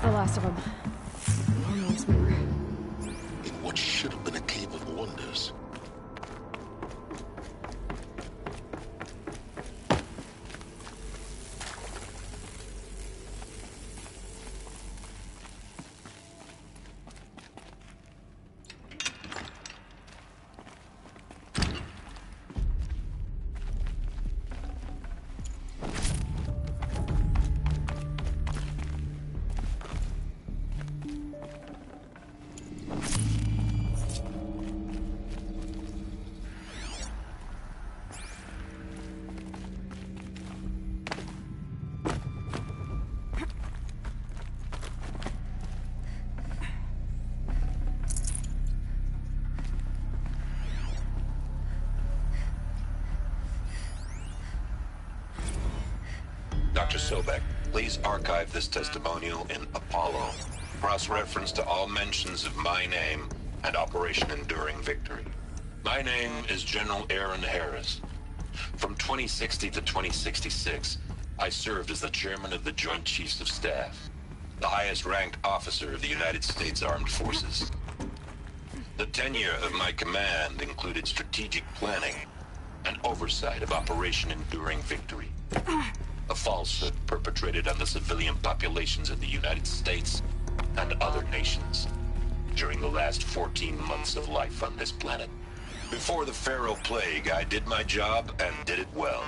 The last of them. On once more. In what should have been a cave of wonders. Dr. Sobek, please archive this testimonial in Apollo. Cross-reference to all mentions of my name and Operation Enduring Victory. My name is General Aaron Harris. From 2060 to 2066, I served as the chairman of the Joint Chiefs of Staff, the highest-ranked officer of the United States Armed Forces. The tenure of my command included strategic planning and oversight of Operation Enduring Victory. A falsehood perpetrated on the civilian populations of the United States and other nations during the last 14 months of life on this planet. Before the Pharaoh Plague, I did my job and did it well.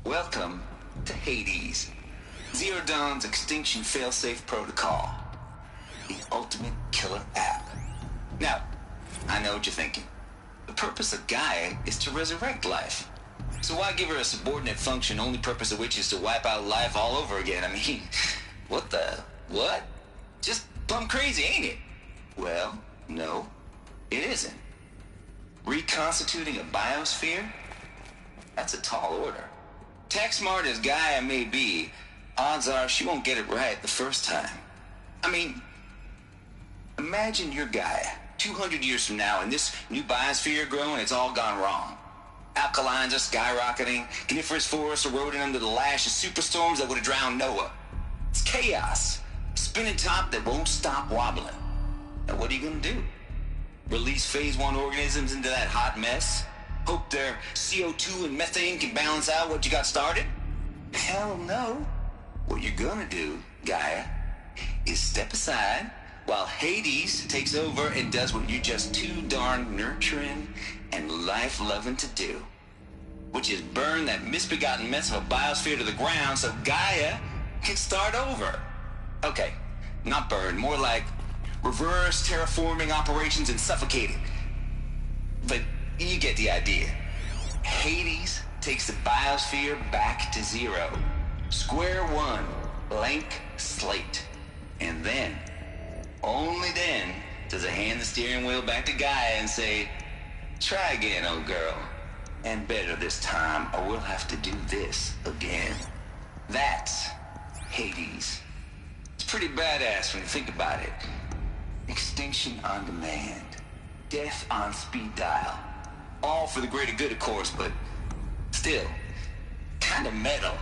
Welcome to Hades, Zero Dawn's extinction failsafe protocol, the ultimate killer app. Now, I know what you're thinking. The purpose of Gaia is to resurrect life. So why give her a subordinate function, only purpose of which is to wipe out life all over again? I mean, what? Just plumb crazy, ain't it? Well, no, it isn't. Reconstituting a biosphere? That's a tall order. Tech smart as Gaia may be, odds are she won't get it right the first time. I mean, imagine you're Gaia, 200 years from now, and this new biosphere growing, it's all gone wrong. Alkalines are skyrocketing, coniferous forests eroding under the lash of superstorms that would have drowned Noah. It's chaos. Spinning top that won't stop wobbling. Now what are you gonna do? Release phase 1 organisms into that hot mess? Hope their CO2 and methane can balance out what you got started? Hell no. What you're gonna do, Gaia, is step aside while Hades takes over and does what you're just too darn nurturing and life-loving to do, which is burn that misbegotten mess of a biosphere to the ground so Gaia can start over. Okay, not burn, more like reverse terraforming operations and suffocating. But you get the idea. Hades takes the biosphere back to zero. Square one, blank slate. And then, only then, does it hand the steering wheel back to Gaia and say, try again, old girl. And better this time, or we'll have to do this again. That's Hades. It's pretty badass when you think about it. Extinction on demand. Death on speed dial. All for the greater good, of course, but still, kind of metal.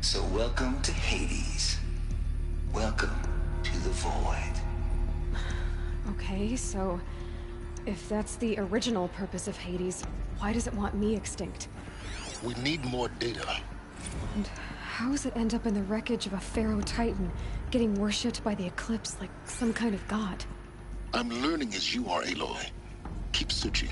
So welcome to Hades. Welcome to the void. Okay, so if that's the original purpose of Hades, why does it want me extinct? We need more data. And how does it end up in the wreckage of a Pharaoh Titan, getting worshipped by the Eclipse like some kind of god? I'm learning as you are, Aloy. Keep searching.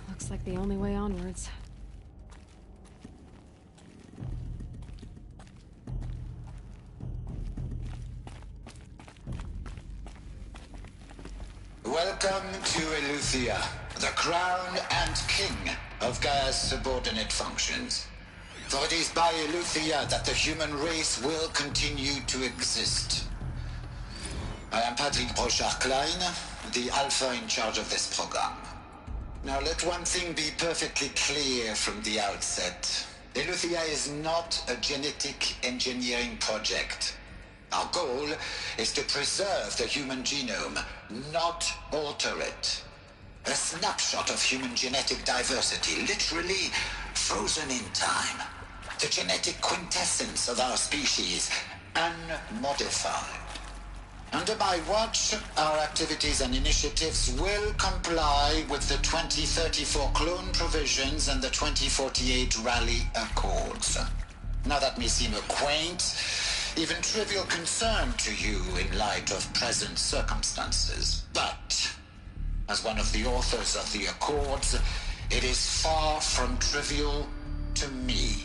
Looks like the only way onwards. Welcome to Eleuthia, the crown and king of Gaia's subordinate functions. For it is by Eleuthia that the human race will continue to exist. I am Patrick Brochard-Klein, the Alpha in charge of this program. Now let one thing be perfectly clear from the outset. Eleuthia is not a genetic engineering project. Our goal is to preserve the human genome, not alter it. A snapshot of human genetic diversity, literally frozen in time. The genetic quintessence of our species, unmodified. Under my watch, our activities and initiatives will comply with the 2034 clone provisions and the 2048 Raleigh Accords. Now that may seem a quaint, even trivial concern to you in light of present circumstances. But, as one of the authors of the Accords, it is far from trivial to me.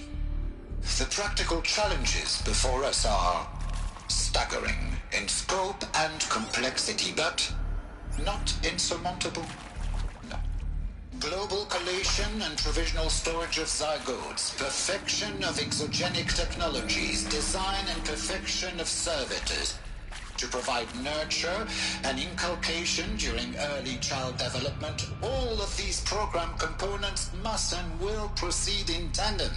The practical challenges before us are staggering in scope and complexity, but not insurmountable. No. Global collation and provisional storage of zygotes, perfection of exogenic technologies, design and perfection of servitors to provide nurture and inculcation during early child development. All of these program components must and will proceed in tandem.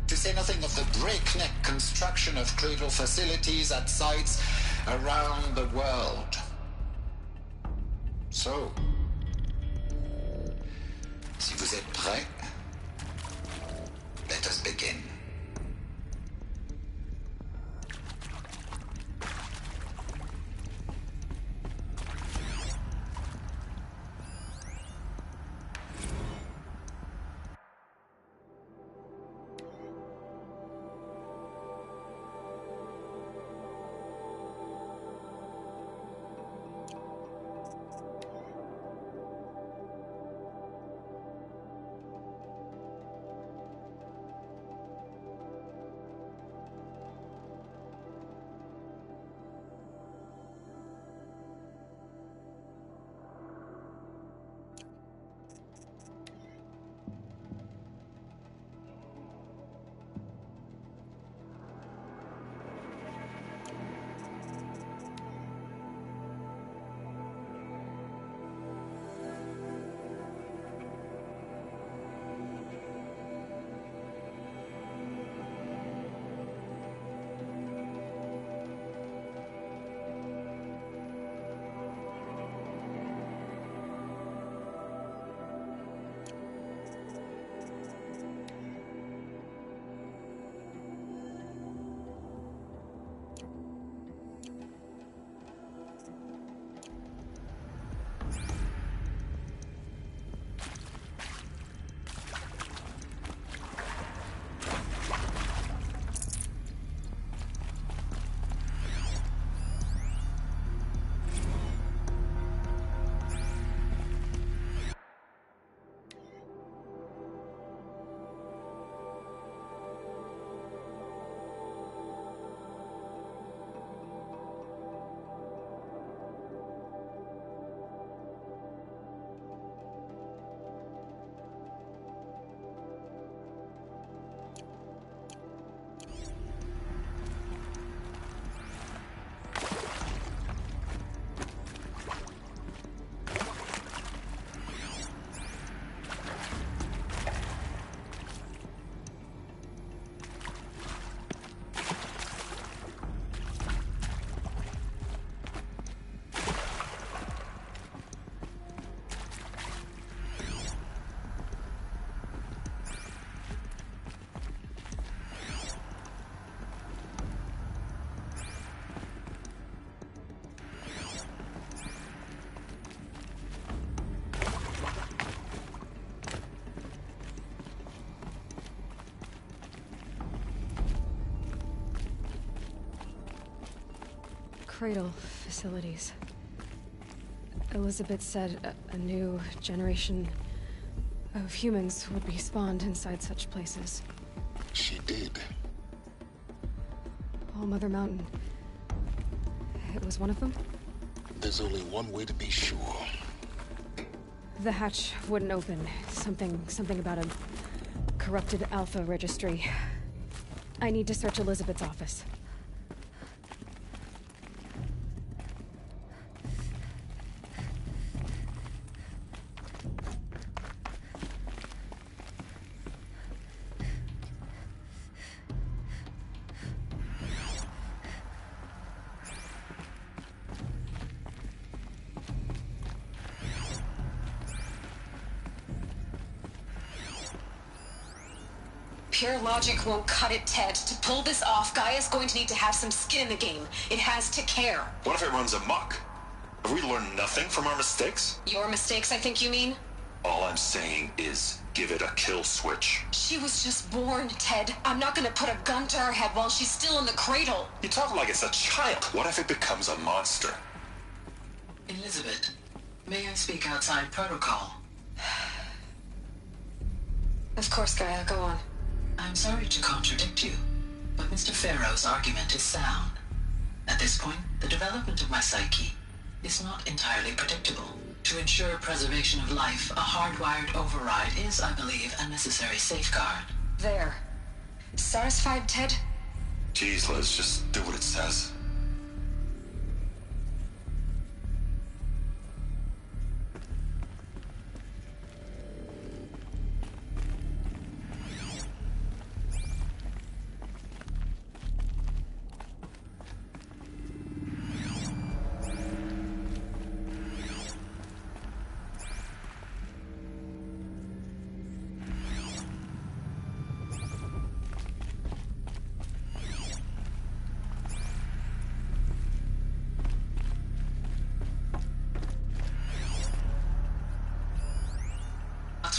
To say nothing of the breakneck construction of cradle facilities at sites around the world. So, Si vous êtes prêts, let us begin. Cradle facilities. Elizabeth said a new generation of humans would be spawned inside such places. She did. All Mother Mountain. It was one of them? There's only one way to be sure. The hatch wouldn't open. Something about a corrupted Alpha registry. I need to search Elizabeth's office. Pure logic won't cut it, Ted. To pull this off, Gaia's going to need to have some skin in the game. It has to care. What if it runs amok? Have we learned nothing from our mistakes? Your mistakes, I think you mean? All I'm saying is, give it a kill switch. She was just born, Ted. I'm not gonna put a gun to her head while she's still in the cradle. You talk like it's a child. What if it becomes a monster? Elizabeth, may I speak outside protocol? Of course, Gaia, go on. I'm sorry to contradict you, but Mr. Farrow's argument is sound. At this point, the development of my psyche is not entirely predictable. To ensure preservation of life, a hardwired override is, I believe, a necessary safeguard. There. Satisfied, Ted? Jeez, Liz, just do what it says.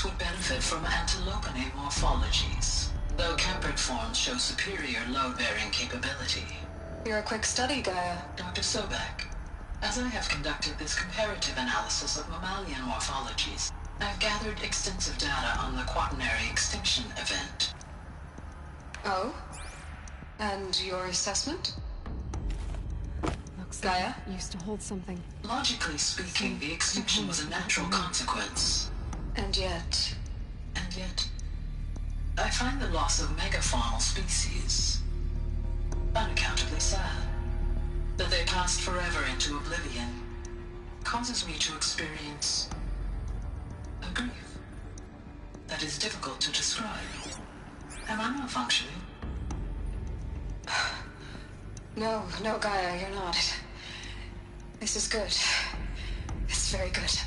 Robotics would benefit from antilopinate morphologies, though Kempered forms show superior load-bearing capability. You're a quick study, Gaia. Dr. Sobek, as I have conducted this comparative analysis of mammalian morphologies, I've gathered extensive data on the Quaternary extinction event. Oh? And your assessment? Looks Gaia? like it used to hold something. Logically speaking, the extinction was a natural consequence. And yet, I find the loss of megafaunal species unaccountably sad. That they passed forever into oblivion causes me to experience a grief that is difficult to describe. Am I malfunctioning? No, Gaia, you're not. This is good. It's very good.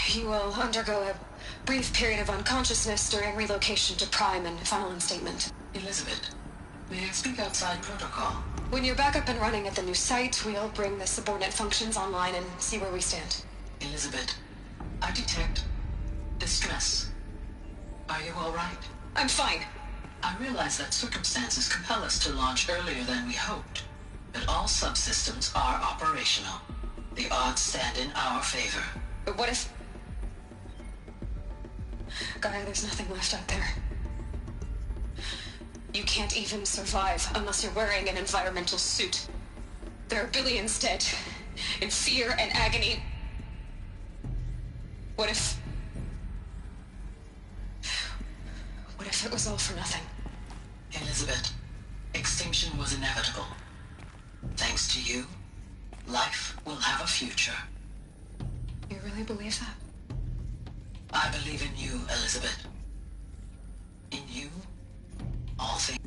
You will undergo a brief period of unconsciousness during relocation to Prime and final instatement. Elizabeth, may I speak outside protocol? When you're back up and running at the new site, we'll bring the subordinate functions online and see where we stand. Elizabeth, I detect distress. Are you all right? I'm fine. I realize that circumstances compel us to launch earlier than we hoped, but all subsystems are operational. The odds stand in our favor. But what if... Gaia, there's nothing left out there. You can't even survive unless you're wearing an environmental suit. There are billions dead, in fear and agony. What if it was all for nothing? Elizabeth, extinction was inevitable. Thanks to you, life will have a future. You really believe that? I believe in you, Elizabeth. In you, all things.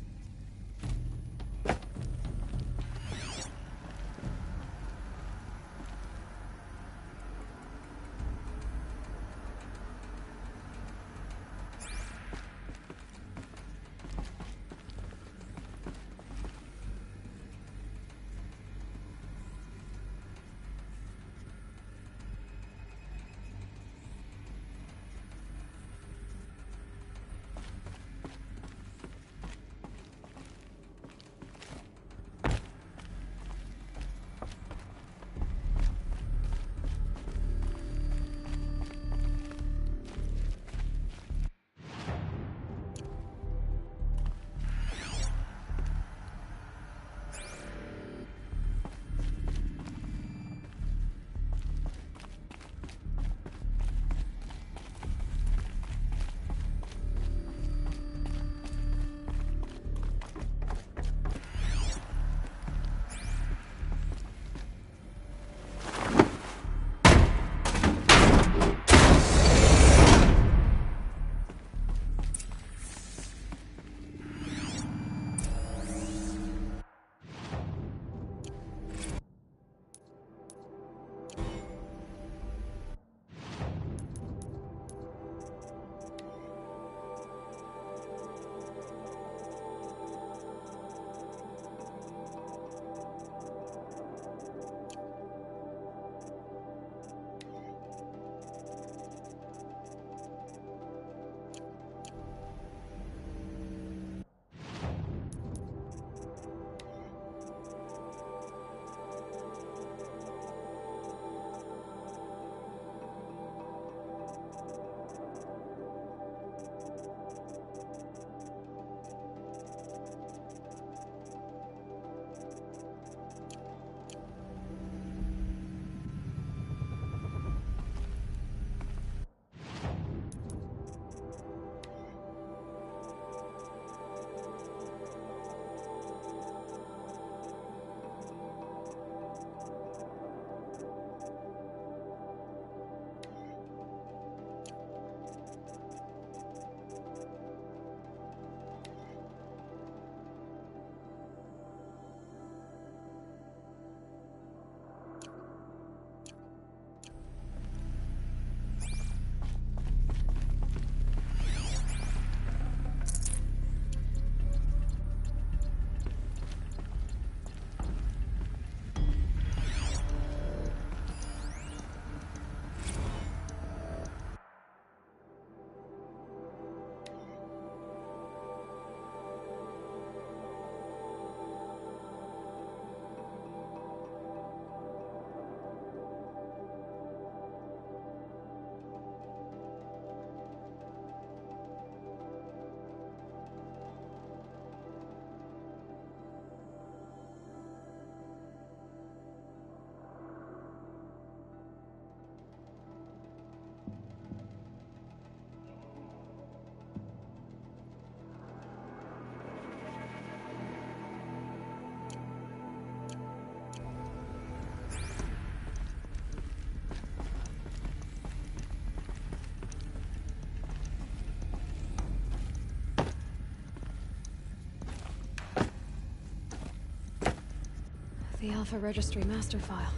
The Alpha Registry master file.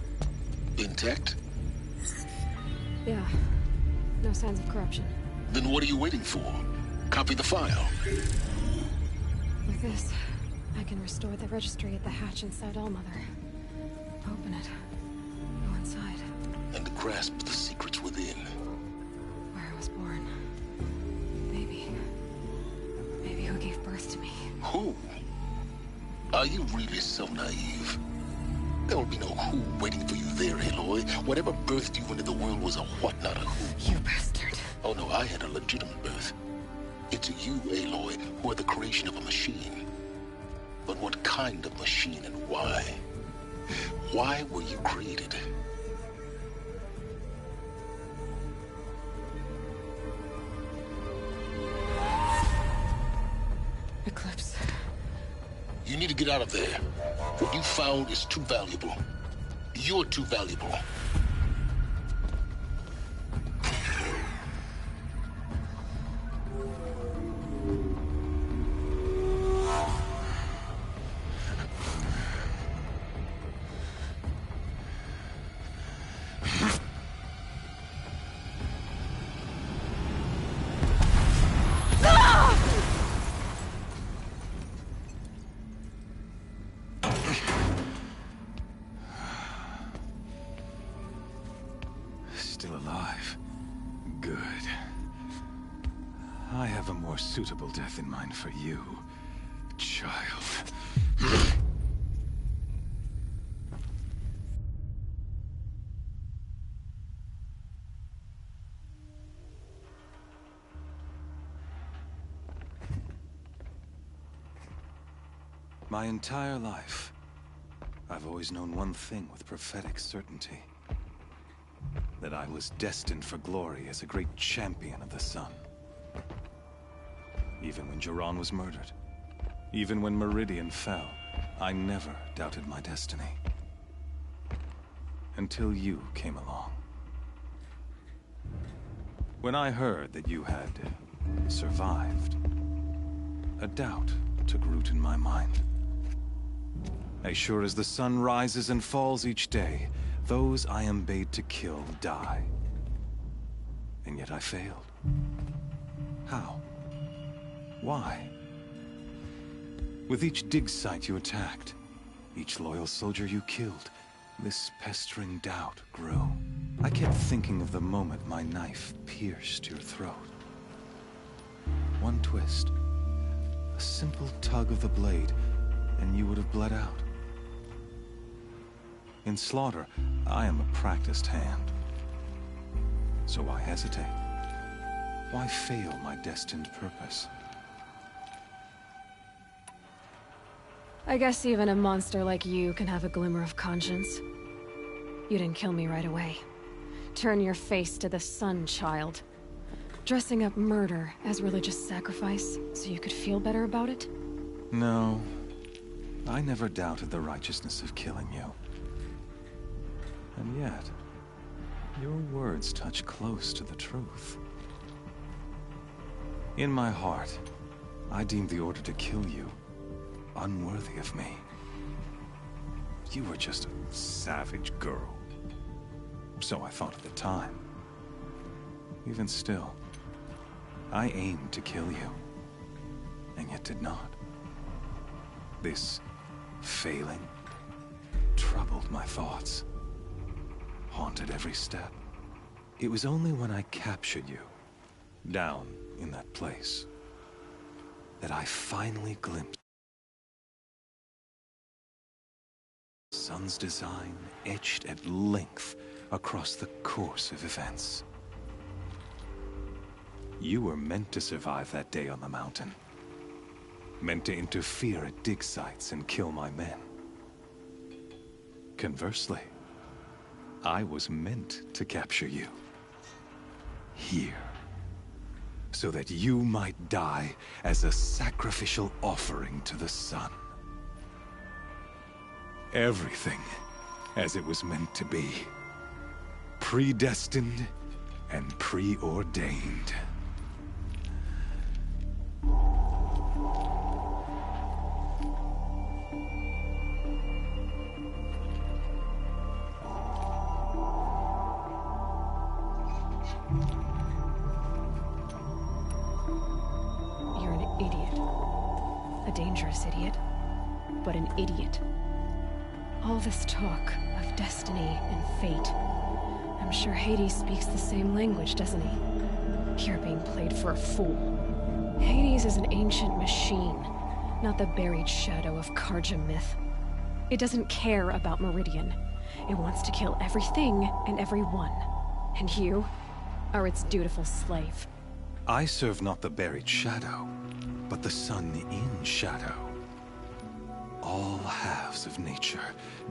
Intact? Yeah. No signs of corruption. Then what are you waiting for? Copy the file. With this, I can restore the registry at the hatch inside Allmother. Open it. Go inside. And grasp the secrets within. Where I was born. Maybe who gave birth to me. Who? Are you really so naive? There will be no who waiting for you there, Aloy. Whatever birthed you into the world was a what, not a who. You bastard. Oh no, I had a legitimate birth. It's you, Aloy, who are the creation of a machine. But what kind of machine and why? Why were you created? Eclipse. You need to get out of there. What you found is too valuable. You're too valuable. Still alive. Good. I have a more suitable death in mind for you, child. My entire life, I've always known one thing with prophetic certainty. That I was destined for glory as a great champion of the sun. Even when Jiran was murdered, even when Meridian fell, I never doubted my destiny. Until you came along. When I heard that you had survived, a doubt took root in my mind. As sure as the sun rises and falls each day, those I am bade to kill die. And yet I failed. How? Why? With each dig site you attacked, each loyal soldier you killed, this pestering doubt grew. I kept thinking of the moment my knife pierced your throat. One twist, a simple tug of the blade, and you would have bled out. In slaughter, I am a practiced hand. So why hesitate? Why fail my destined purpose? I guess even a monster like you can have a glimmer of conscience. You didn't kill me right away. Turn your face to the sun, child. Dressing up murder as religious sacrifice so you could feel better about it? No. I never doubted the righteousness of killing you. And yet, your words touch close to the truth. In my heart, I deemed the order to kill you unworthy of me. You were just a savage girl. So I thought at the time. Even still, I aimed to kill you, and yet did not. This failing troubled my thoughts. Haunted every step. It was only when I captured you, down in that place, that I finally glimpsed the sun's design etched at length across the course of events. You were meant to survive that day on the mountain. Meant to interfere at dig sites and kill my men. Conversely, I was meant to capture you. Here. So that you might die as a sacrificial offering to the sun. Everything as it was meant to be. Predestined and preordained. a dangerous idiot, but an idiot. All this talk of destiny and fate. I'm sure Hades speaks the same language, doesn't he? You're being played for a fool. Hades is an ancient machine, not the buried shadow of Karja myth. It doesn't care about Meridian. It wants to kill everything and everyone. And you are its dutiful slave. I serve not the buried shadow, but the sun in shadow. All halves of nature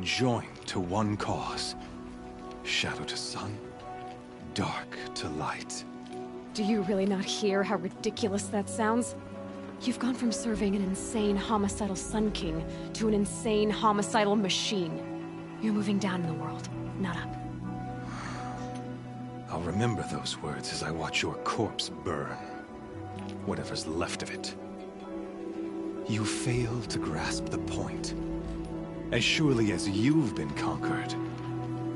joined to one cause. Shadow to sun, dark to light. Do you really not hear how ridiculous that sounds? You've gone from serving an insane homicidal Sun King to an insane homicidal machine. You're moving down in the world, not up. I'll remember those words as I watch your corpse burn. Whatever's left of it. You fail to grasp the point. As surely as you've been conquered,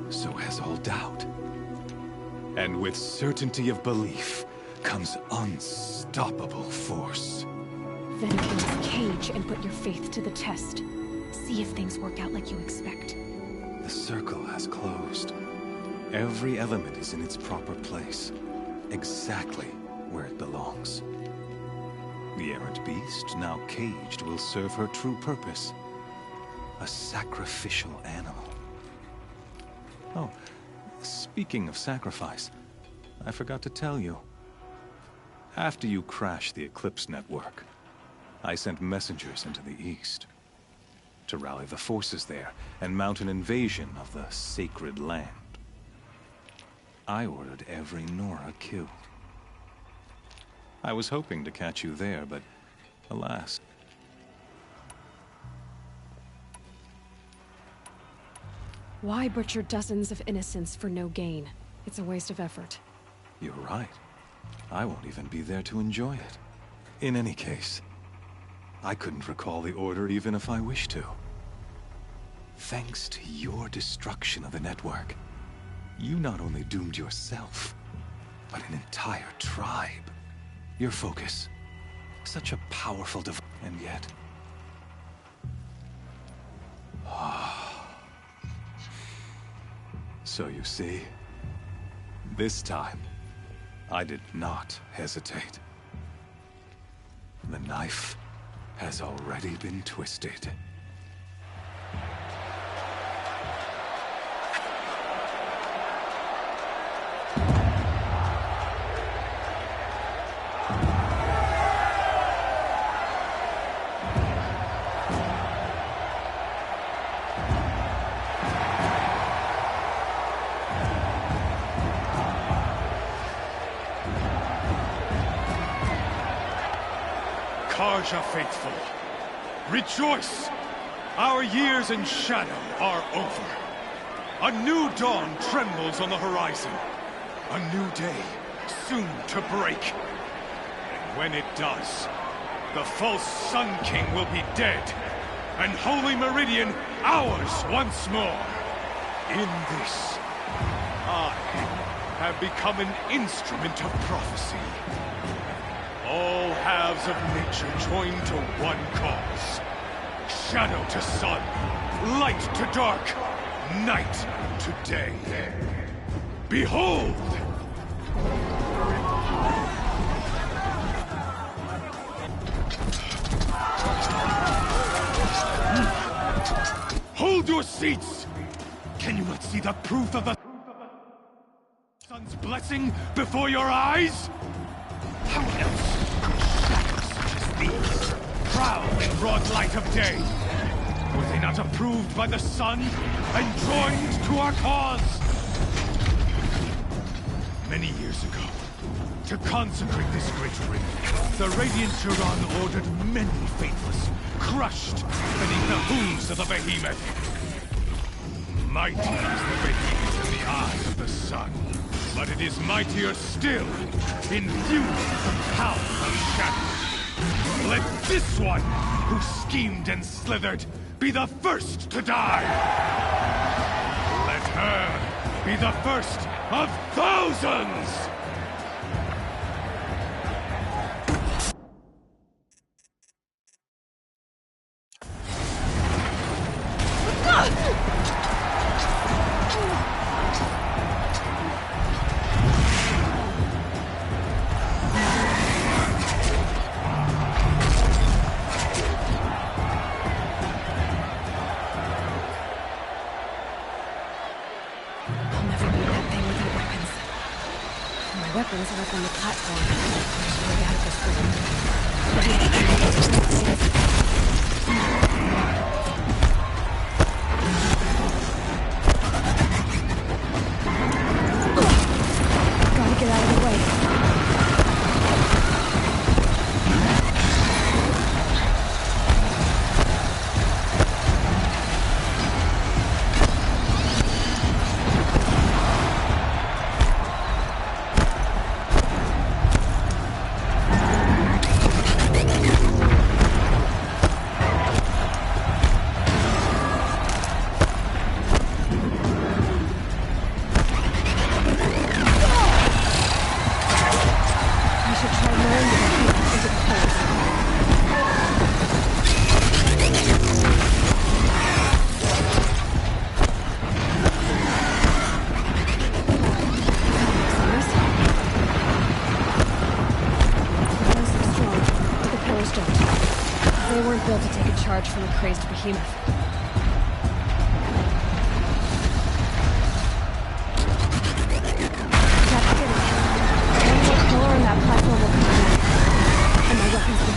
so has all doubt. And with certainty of belief comes unstoppable force. Then kill this cage and put your faith to the test. See if things work out like you expect. The circle has closed. Every element is in its proper place, exactly where it belongs. The errant beast, now caged, will serve her true purpose. A sacrificial animal. Oh, speaking of sacrifice, I forgot to tell you. After you crashed the Eclipse network, I sent messengers into the east to rally the forces there and mount an invasion of the sacred land. I ordered every Nora killed. I was hoping to catch you there, but alas. Why butcher dozens of innocents for no gain? It's a waste of effort. You're right. I won't even be there to enjoy it. In any case, I couldn't recall the order even if I wished to. Thanks to your destruction of the network, you not only doomed yourself, but an entire tribe. Your focus, such a powerful device, and yet... So you see, this time, I did not hesitate. The knife has already been twisted. Karja faithful, rejoice! Our years in shadow are over. A new dawn trembles on the horizon. A new day soon to break. And when it does, the false Sun King will be dead, and Holy Meridian ours once more. In this, I have become an instrument of prophecy. All halves of nature join to one cause. Shadow to sun, light to dark, night to day. Behold! Hold your seats! Can you not see the proof of the sun's blessing before your eyes? How else could shadows such as these, proud in broad light of day, were they not approved by the sun and joined to our cause? Many years ago, to consecrate this great ring, the Radiant Turan ordered many faithless, crushed beneath the hooves of the behemoth. Mighty is the behemoth in the eyes of the sun, but it is mightier still, infused with the power of shadow. Let this one, who schemed and slithered, be the first to die! Let her be the first of thousands! weapons are up on the platform. There's a way out of this room. Gotta get out of the way. Built to take a charge from a crazed behemoth. That's it. One more pillar and that platform will come down. And my weapons will...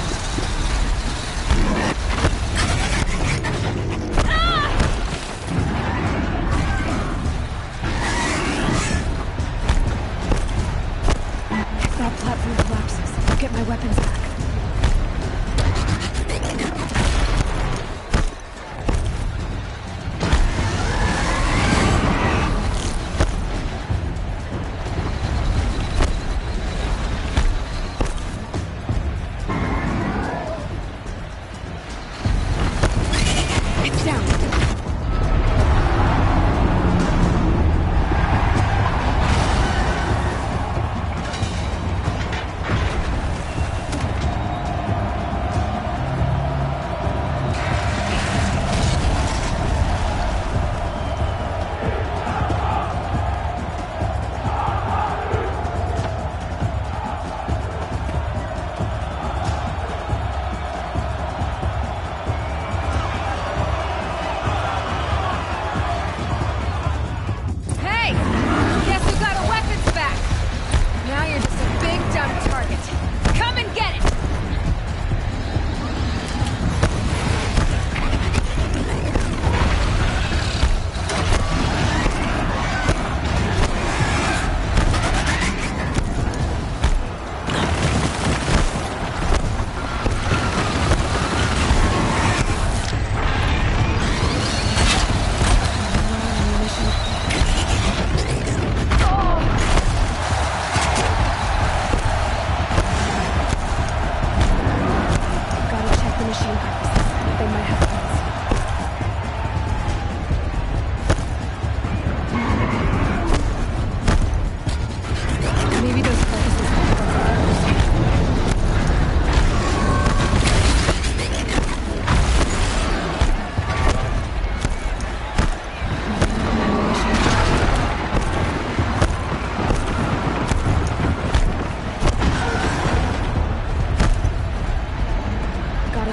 If that platform collapses, I'll get my weapons back.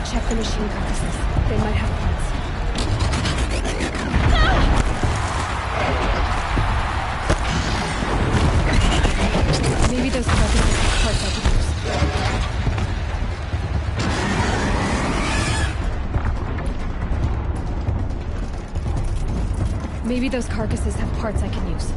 Check the machine carcasses. They might have parts. Maybe those carcasses have parts I can use. Maybe those carcasses have parts I can use.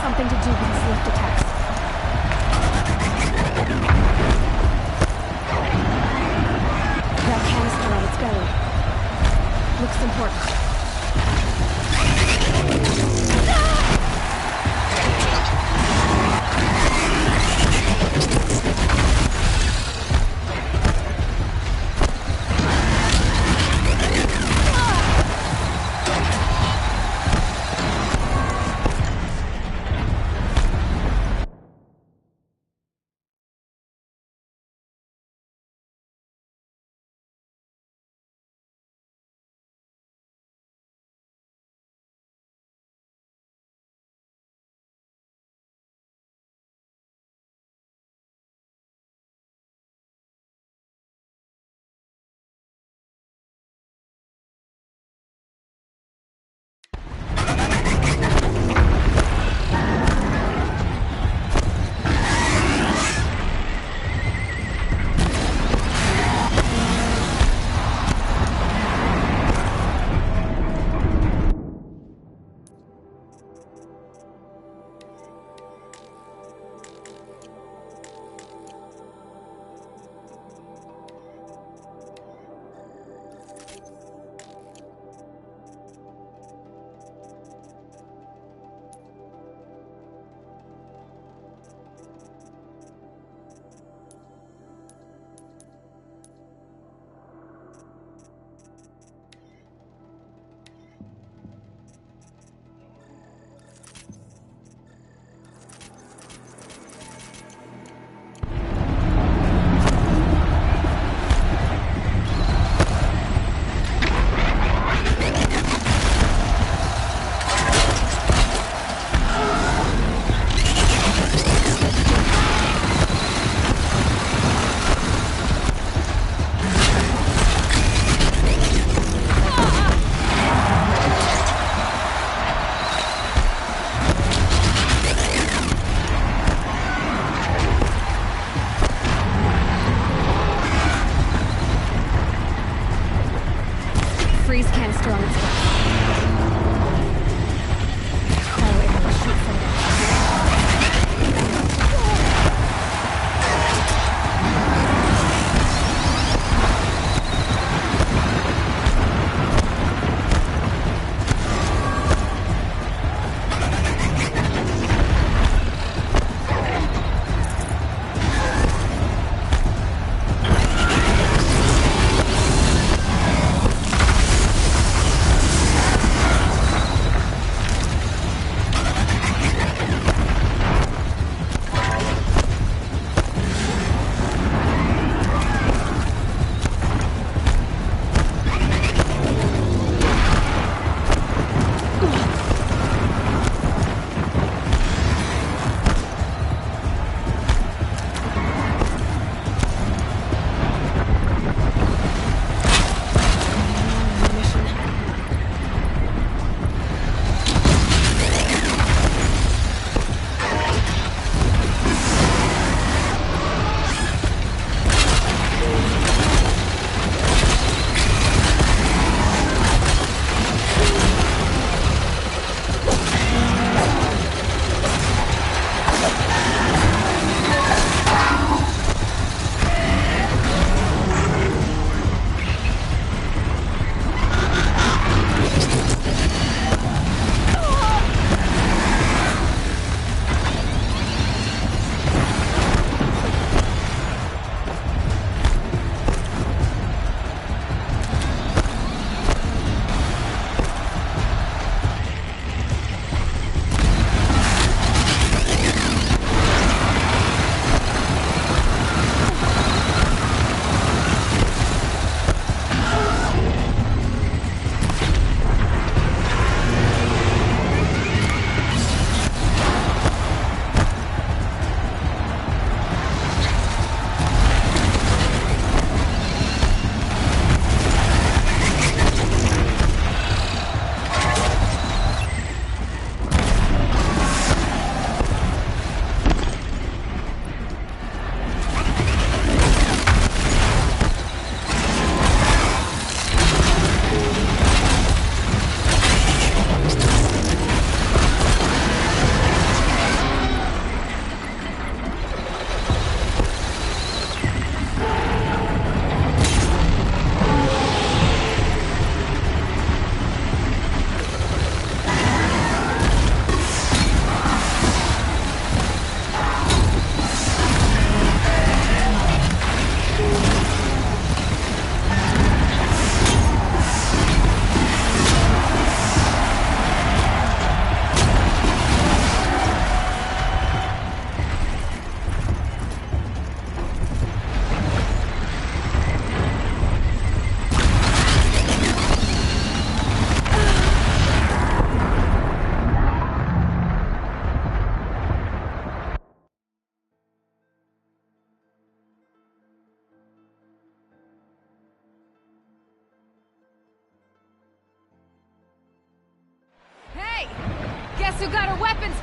Something to do with his lift attacks. That canister on its belly looks important.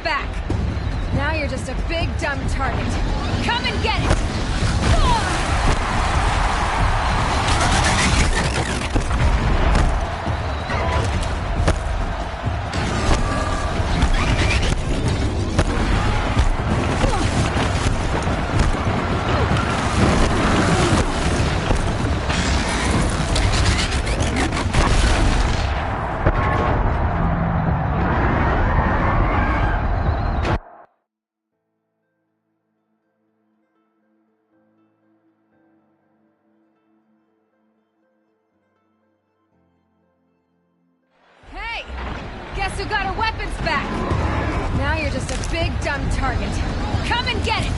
back! Now you're just a big, dumb target. Come and get it! Guess who got her weapons back? Now you're just a big, dumb target. Come and get it!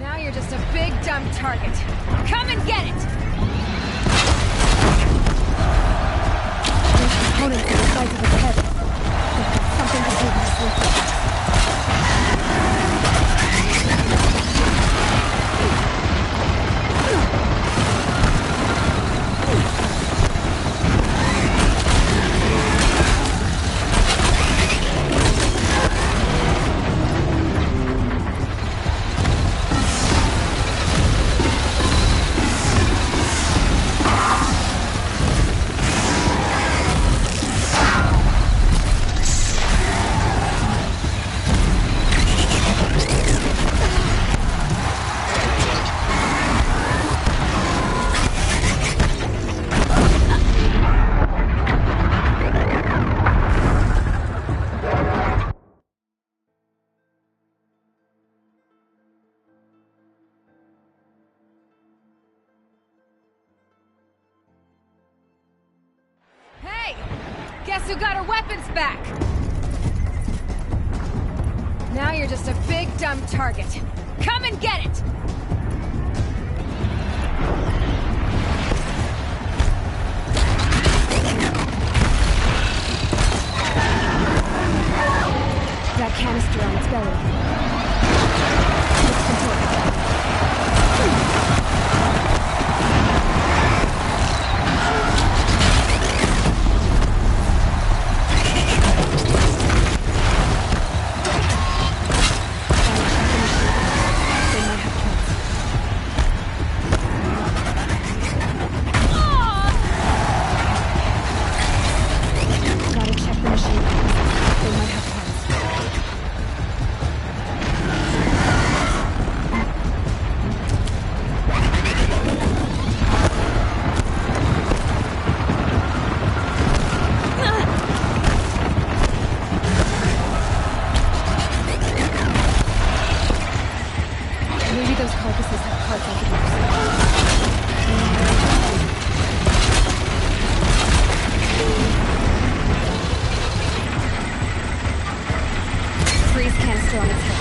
Now you're just a big, dumb target. Come and get it! There's components on the sides of his head. They've got something to do with his reflex. Guess who got her weapons back? Now you're just a big, dumb target. Come and get it! That canister on its belly. Looks important. cluster on its head.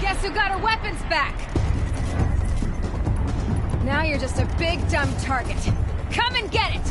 Guess who got her weapons back? Now you're just a big, dumb target. Come and get it!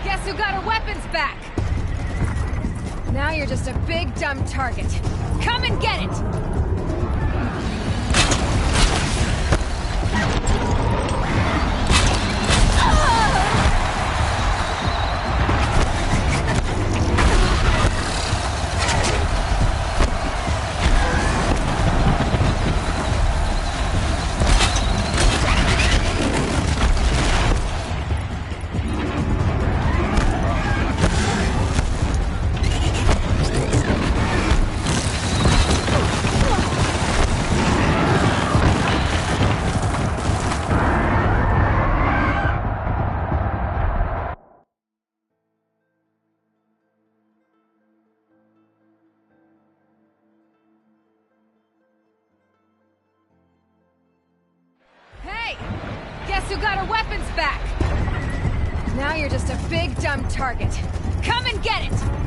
Guess who got her weapons back? Now you're just a big, dumb target. Come and get it! Guess who got her weapons back? Now you're just a big, dumb target. Come and get it!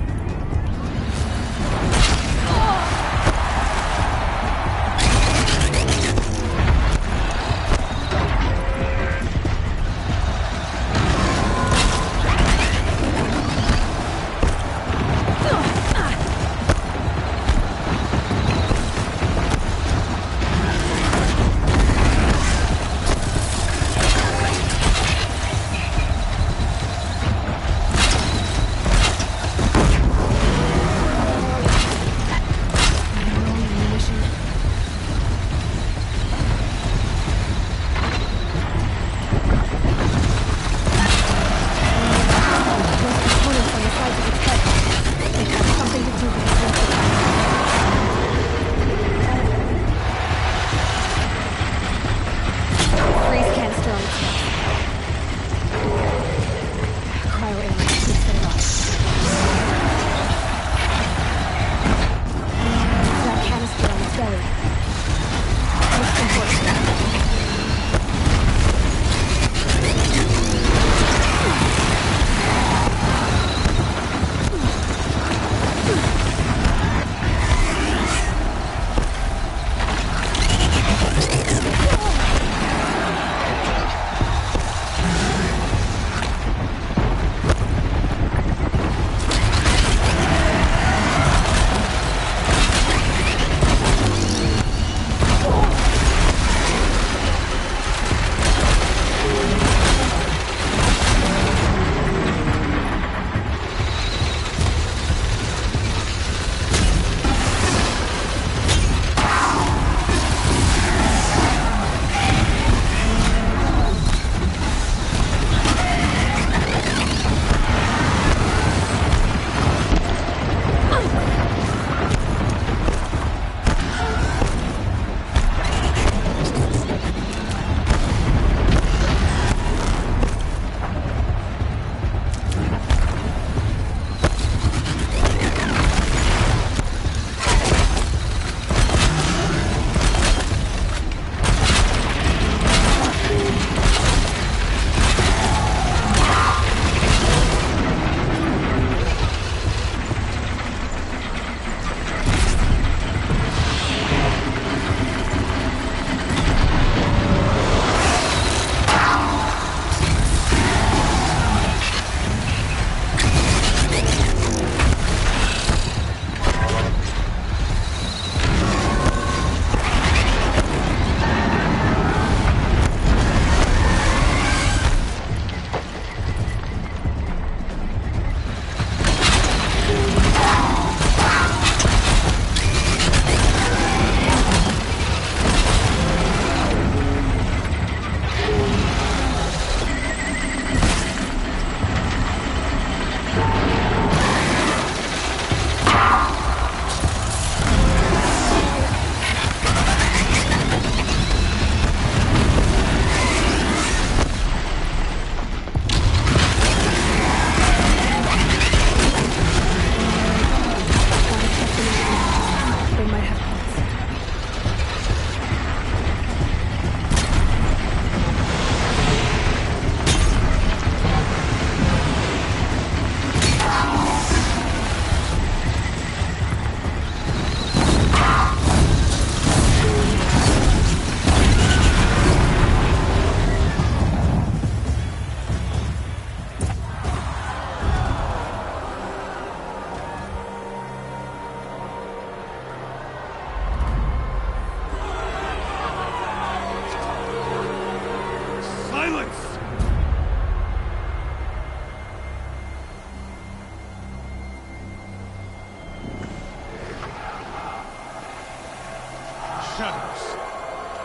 shadows.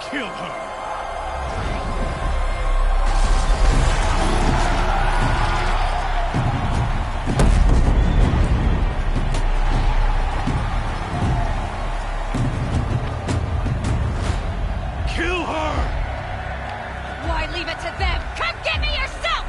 Kill her. Kill her! Why leave it to them? Come get me yourself!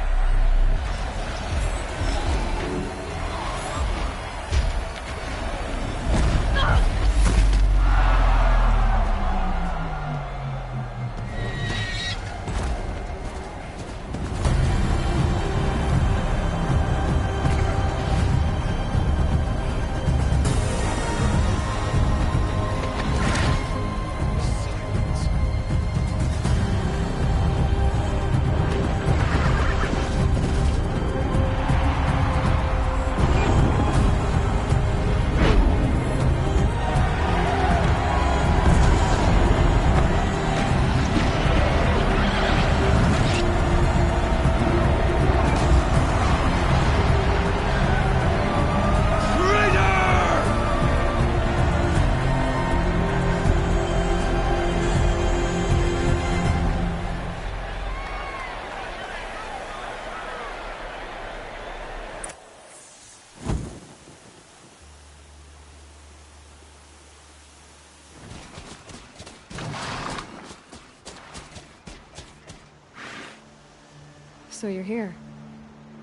So you're here.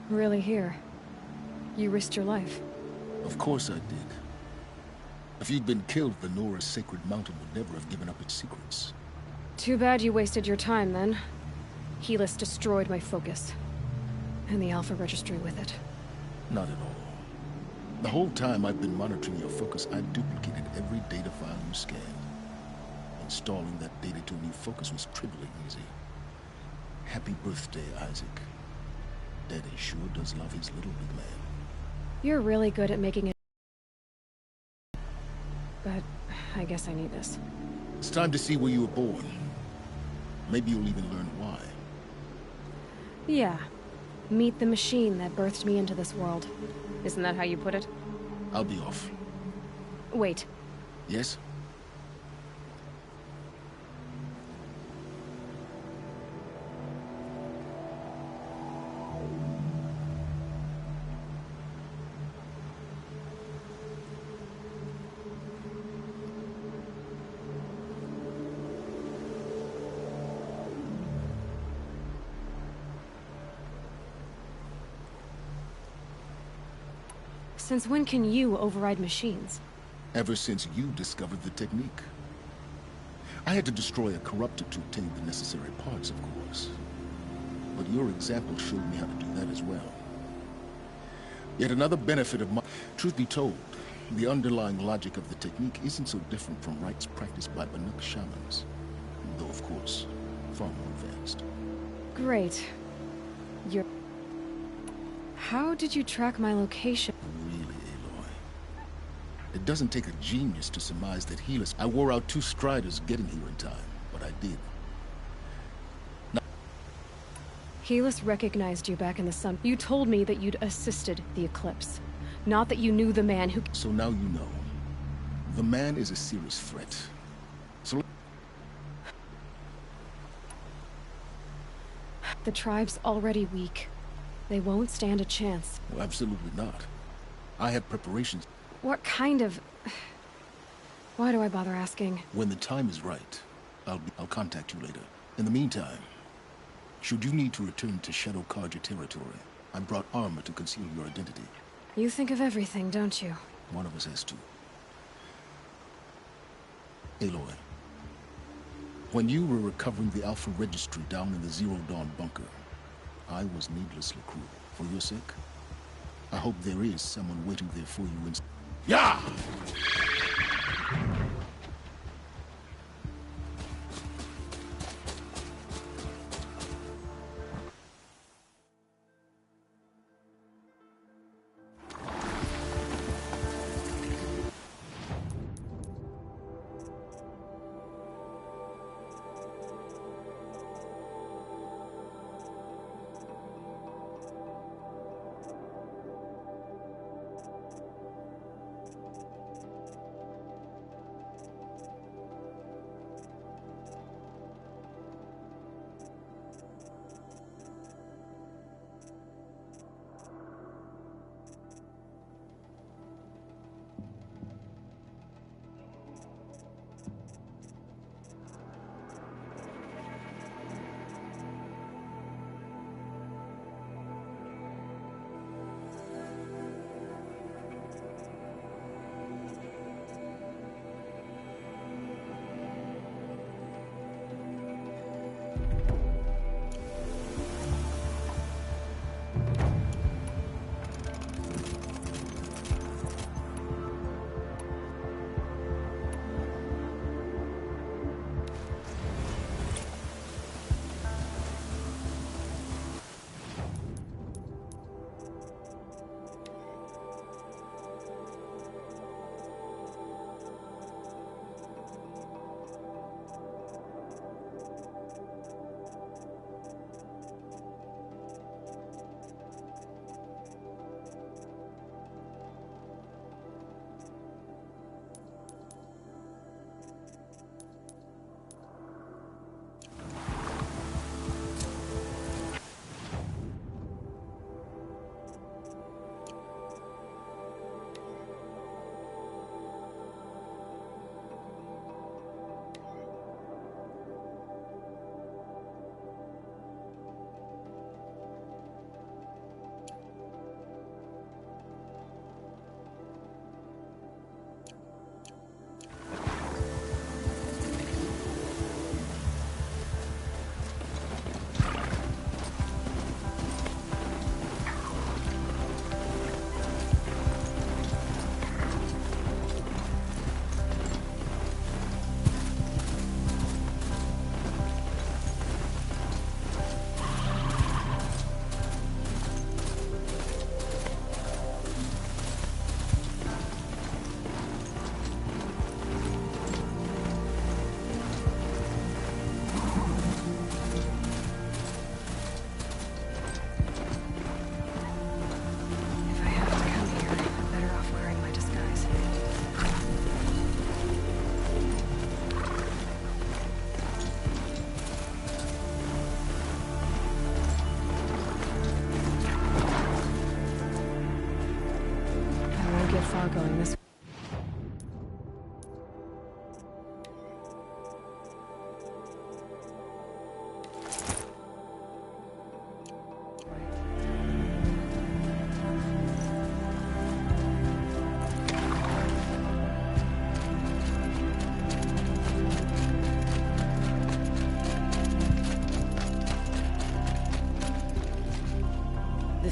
Really here. You risked your life. Of course I did. If you'd been killed, the Nora's sacred mountain would never have given up its secrets. Too bad you wasted your time, then. Helis destroyed my focus. And the Alpha Registry with it. Not at all. The whole time I've been monitoring your focus, I've duplicated every data file you scanned. Installing that data to a new focus was trivially easy. Happy birthday, Isaac. Daddy sure does love his little big man. You're really good at making it. But I guess I need this. It's time to see where you were born. Maybe you'll even learn why. Yeah. Meet the machine that birthed me into this world. Isn't that how you put it? I'll be off. Wait. Yes? Since when can you override machines? Ever since you discovered the technique. I had to destroy a corruptor to obtain the necessary parts, of course. But your example showed me how to do that as well. Yet another benefit of my... Truth be told, the underlying logic of the technique isn't so different from rites practiced by Banuk shamans. Though, of course, far more advanced. Great. You're... How did you track my location? Really, Aloy. It doesn't take a genius to surmise that Helis... I wore out 2 striders getting here in time, but I did. Helis recognized you back in the sun. You told me that you'd assisted the Eclipse. Not that you knew the man who... So now you know. The man is a serious threat. So... The tribe's already weak. They won't stand a chance. Well, absolutely not. I have preparations. What kind of... Why do I bother asking? When the time is right, I'll contact you later. In the meantime, should you need to return to Shadow Carja territory, I brought armor to conceal your identity. You think of everything, don't you? One of us has to. Aloy, when you were recovering the Alpha Registry down in the Zero Dawn bunker, I was needlessly cruel. For your sake, I hope there is someone waiting there for you in... Yeah!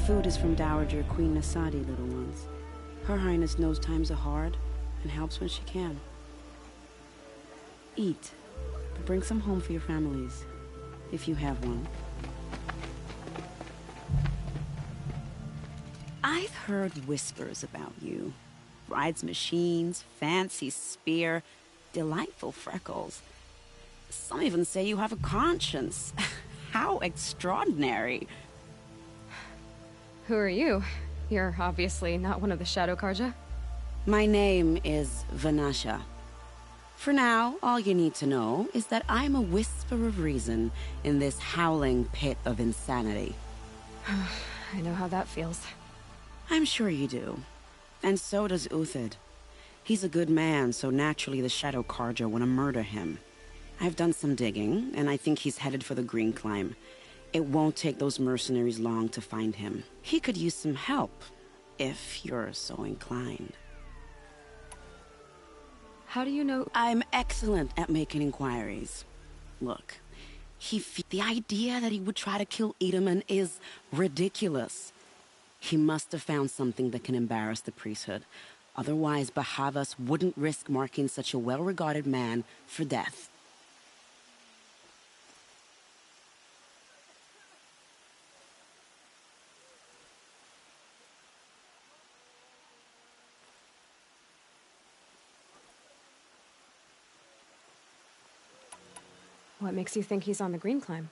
food is from Dowager Queen Nasadi, little ones. Her Highness knows times are hard and helps when she can. Eat, but bring some home for your families, if you have one. I've heard whispers about you. Rides machines, fancy spear, delightful freckles. Some even say you have a conscience. How extraordinary. Who are you? You're obviously not one of the Shadow Karja. My name is Vanasha. For now, all you need to know is that I'm a whisper of reason in this howling pit of insanity. I know how that feels. I'm sure you do. And so does Uthid. He's a good man, so naturally the Shadow Karja want to murder him. I've done some digging, and I think he's headed for the Green Climb. It won't take those mercenaries long to find him. He could use some help, if you're so inclined. How do you know? I'm excellent at making inquiries. Look, the idea that he would try to kill Edelman is ridiculous. He must have found something that can embarrass the priesthood. Otherwise, Bahavas wouldn't risk marking such a well-regarded man for death. What makes you think he's on the Green Climb?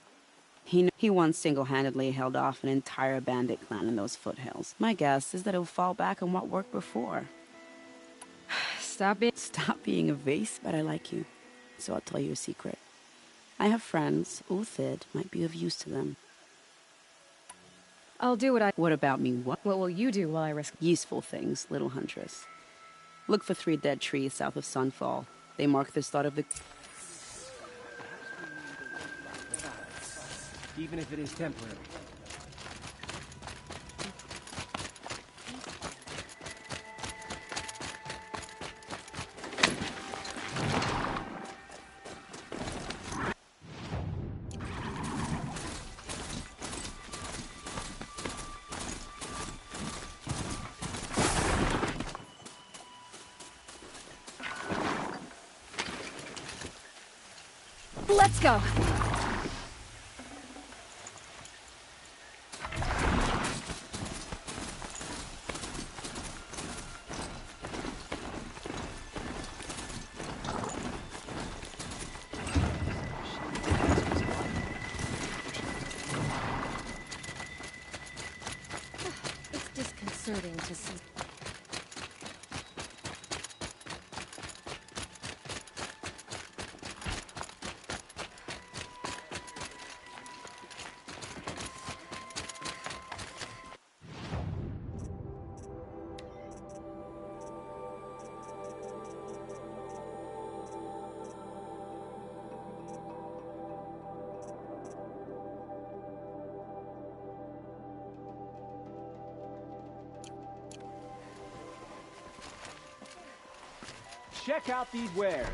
He once single-handedly held off an entire bandit clan in those foothills. My guess is that he'll fall back on what worked before. Stop being evasive, but I like you. So I'll tell you a secret. I have friends. Uthid might be of use to them. I'll do what I... What about me? What will you do while I risk... Useful things, little huntress. Look for 3 dead trees south of Sunfall. They mark the start of the... Even if it is temporary. Let's go! It's disconcerting to see. Check out these wares.